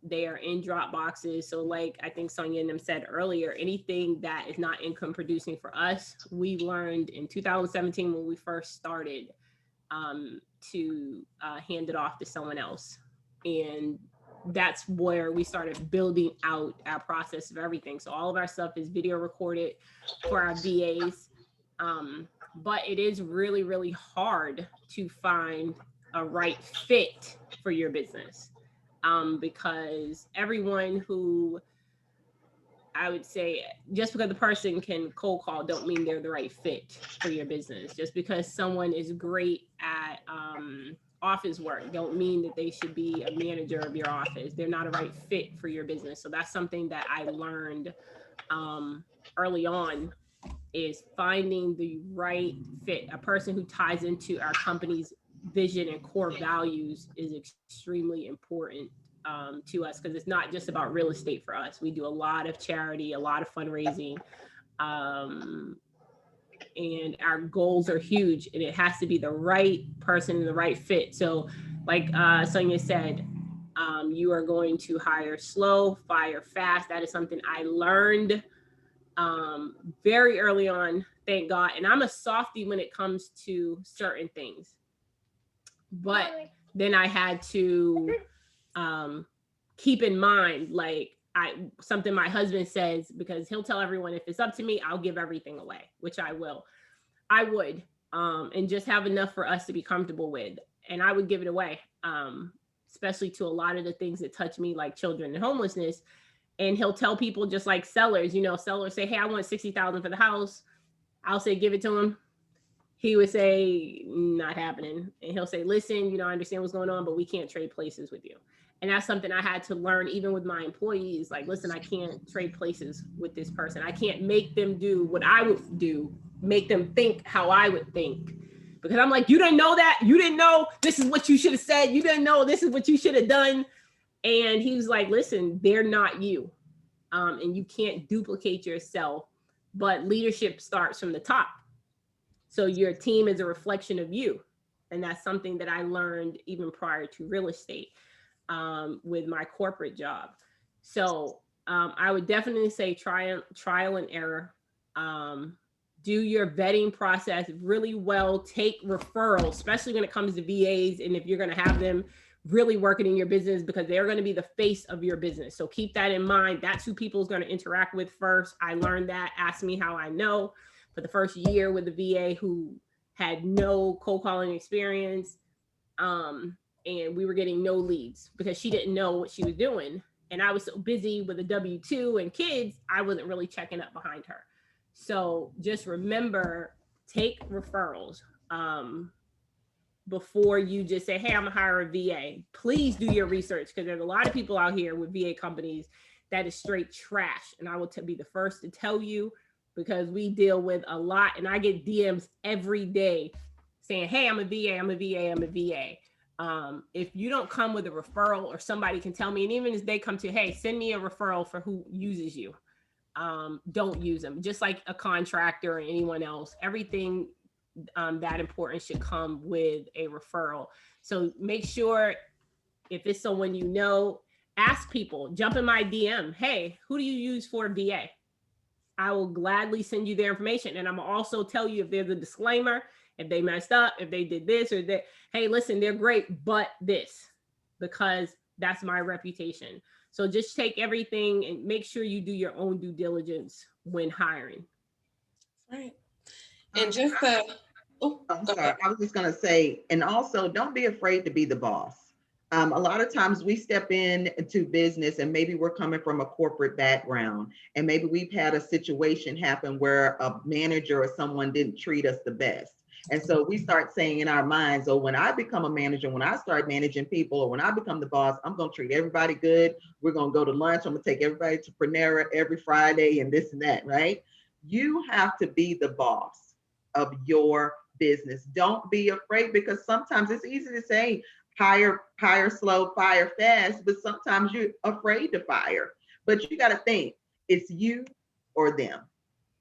They are in drop boxes. So like I think Sonya and them said earlier, anything that is not income producing for us, we learned in 2017 when we first started to hand it off to someone else. And that's where we started building out our process of everything. So all of our stuff is video recorded for our VAs. But it is really, really hard to find a right fit for your business, because everyone who, I would say, just because the person can cold call don't mean they're the right fit for your business. Just because someone is great at office work don't mean that they should be a manager of your office. They're not a right fit for your business. So that's something that I learned early on, is finding the right fit. A person who ties into our company's vision and core values is extremely important to us, because it's not just about real estate for us. We do a lot of charity, a lot of fundraising, and our goals are huge, and it has to be the right person and the right fit. So like Sonya said, you are going to hire slow, fire fast. That is something I learned very early on, thank God. And I'm a softie when it comes to certain things, but then I had to keep in mind, like something my husband says, because he'll tell everyone, if it's up to me, I'll give everything away, which I would, and just have enough for us to be comfortable with. And I would give it away, especially to a lot of the things that touch me, like children and homelessness. And he'll tell people, just like sellers, sellers say, hey, I want 60,000 for the house. I'll say, give it to him. He would say, not happening. And he'll say, listen, I understand what's going on, but we can't trade places with you. And that's something I had to learn, even with my employees. Like, listen, I can't trade places with this person. I can't make them do what I would do, make them think how I would think. Because I'm like, you didn't know that. You didn't know this is what you should have said. You didn't know this is what you should have done. And he was like, listen, they're not you. And you can't duplicate yourself, but leadership starts from the top. So your team is a reflection of you. And that's something that I learned even prior to real estate, with my corporate job. So I would definitely say trial and error. Do your vetting process really well. Take referrals, especially when it comes to VAs. And if you're going to have them really working in your business, because they're going to be the face of your business. So keep that in mind. That's who people is going to interact with first. I learned that. Ask me how I know. For the first year with the VA who had no cold calling experience, and we were getting no leads because she didn't know what she was doing. And I was so busy with a W-2 and kids, I wasn't really checking up behind her. So just remember, take referrals. Before you just say, hey, I'm gonna hire a VA. Please do your research, because there's a lot of people out here with VA companies that is straight trash. And I will be the first to tell you, because we deal with a lot, and I get DMs every day saying, hey, I'm a VA, I'm a VA, I'm a VA. If you don't come with a referral, or somebody can tell me, and even if they come to, hey, send me a referral for who uses you, don't use them. Just like a contractor or anyone else, everything that important should come with a referral. So make sure, if it's someone ask people, jump in my DM, hey, who do you use for a VA? I will gladly send you their information. And I'm also tell you if there's a disclaimer, if they messed up, if they did this or that, hey, listen, they're great, but this, because that's my reputation. So just take everything and make sure you do your own due diligence when hiring. Right. And just I'm sorry. I was just going to say, and also don't be afraid to be the boss. A lot of times we step into business and maybe we're coming from a corporate background, and maybe we've had a situation happen where a manager or someone didn't treat us the best. And so we start saying in our minds, oh, when I become a manager, when I start managing people, or when I become the boss, I'm going to treat everybody good. We're going to go to lunch. I'm going to take everybody to Panera every Friday and this and that, right? You have to be the boss of your business. Don't be afraid, because sometimes it's easy to say hire slow, fire fast, but sometimes you're afraid to fire. But you got to think, it's you or them,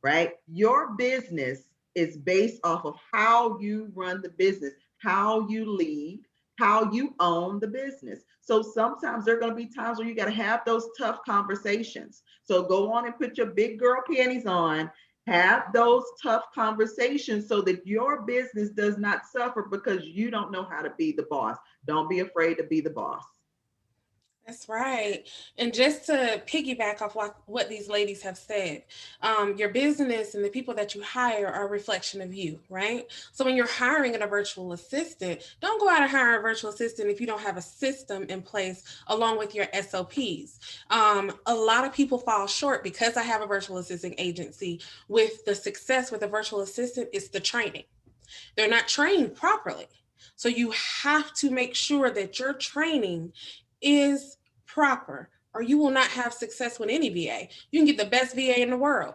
right? Your business is based off of how you run the business, how you lead, how you own the business. So sometimes there are going to be times where you got to have those tough conversations. So go on and put your big girl panties on, have those tough conversations so that your business does not suffer because you don't know how to be the boss. Don't be afraid to be the boss. That's right. And just to piggyback off what these ladies have said, your business and the people that you hire are a reflection of you, right? So when you're hiring a virtual assistant, don't go out and hire a virtual assistant if you don't have a system in place along with your SOPs. A lot of people fall short because I have a virtual assistant agency with the success with a virtual assistant is the training. They're not trained properly. So you have to make sure that your training is proper, or you will not have success with any VA. You can get the best VA in the world,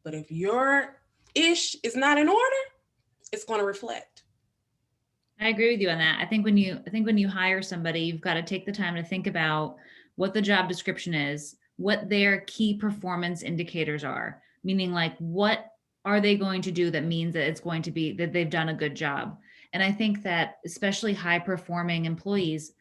but if your ish is not in order, it's going to reflect. I agree with you on that. I think when you hire somebody, you've got to take the time to think about what the job description is, what their key performance indicators are, meaning like what are they going to do that means that it's going to be that they've done a good job. And I think that especially high performing employees,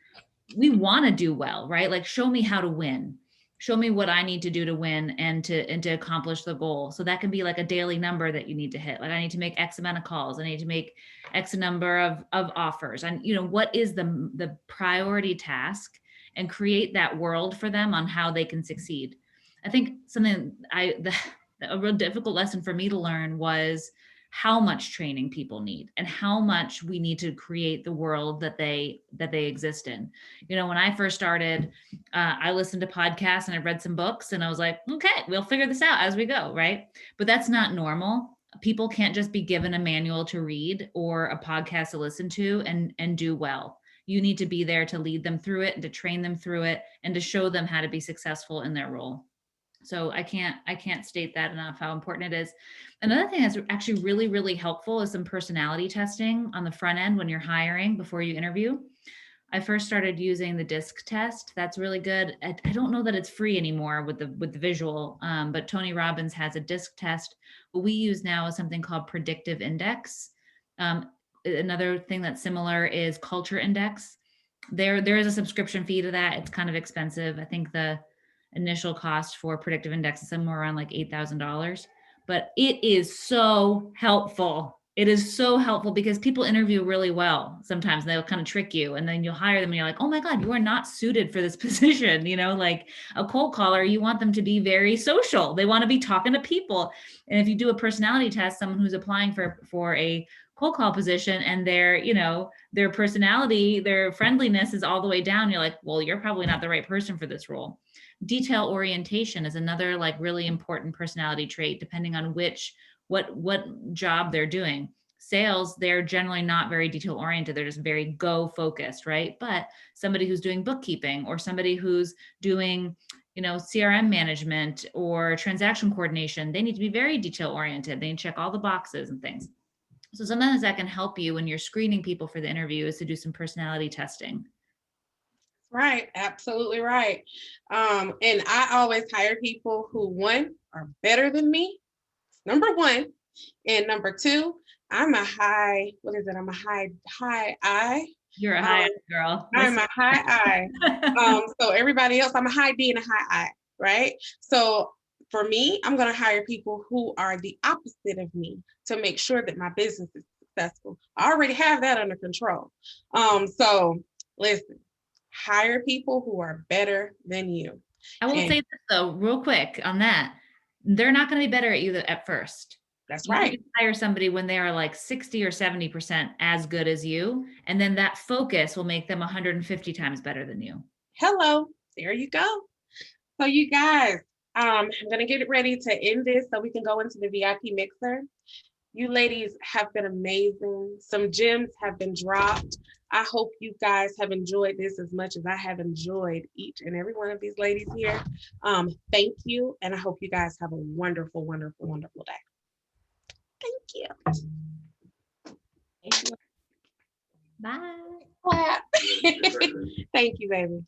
we want to do well, right? Like show me how to win. Show me what I need to do to win and to accomplish the goal. So that can be like a daily number that you need to hit. Like I need to make X amount of calls. I need to make X number of offers. And what is the priority task, and create that world for them on how they can succeed. I think something a real difficult lesson for me to learn was how much training people need and how much we need to create the world that they exist in. When I first started, I listened to podcasts and I read some books and I was like, okay, we'll figure this out as we go, right? But that's not normal. People can't just be given a manual to read or a podcast to listen to and do well. You need to be there to lead them through it and to train them through it and to show them how to be successful in their role. So I can't state that enough, how important it is. Another thing that's actually really, really helpful is some personality testing on the front end when you're hiring before you interview. I first started using the DISC test. That's really good. I don't know that it's free anymore with the visual, but Tony Robbins has a DISC test. What we use now is something called Predictive Index. Another thing that's similar is Culture Index. There is a subscription fee to that. It's kind of expensive. I think the initial cost for Predictive Index is somewhere around like $8,000, but it is so helpful. It is so helpful because people interview really well sometimes. They'll kind of trick you and then you'll hire them and you're like, oh my God, you are not suited for this position. Like a cold caller, you want them to be very social. They want to be talking to people. And if you do a personality test, someone who's applying for a cold call position and their personality, their friendliness is all the way down, you're like, well, you're probably not the right person for this role. Detail orientation is another like really important personality trait, depending on what job they're doing. Sales, they're generally not very detail oriented. They're just very go focused, right? But somebody who's doing bookkeeping or somebody who's doing, CRM management or transaction coordination, they need to be very detail oriented. They need to check all the boxes and things. So sometimes that can help you when you're screening people for the interview is to do some personality testing. Right. Absolutely right. And I always hire people who, one, are better than me. Number one. And number two, I'm a high I. You're a high girl. I'm a high I. So everybody else, I'm a high D and a high I, right? So for me, I'm going to hire people who are the opposite of me to make sure that my business is successful. I already have that under control. So listen, hire people who are better than you. I will say this though, real quick on that. They're not going to be better at you at first. That's right. You can hire somebody when they are like 60 or 70% as good as you. And then that focus will make them 150 times better than you. Hello, there you go. So you guys, I'm going to get ready to end this so we can go into the VIP mixer. You ladies have been amazing. Some gems have been dropped. I hope you guys have enjoyed this as much as I have enjoyed each and every one of these ladies here. Thank you. And I hope you guys have a wonderful, wonderful, wonderful day. Thank you. Thank you. Bye. Clap. Thank you, baby.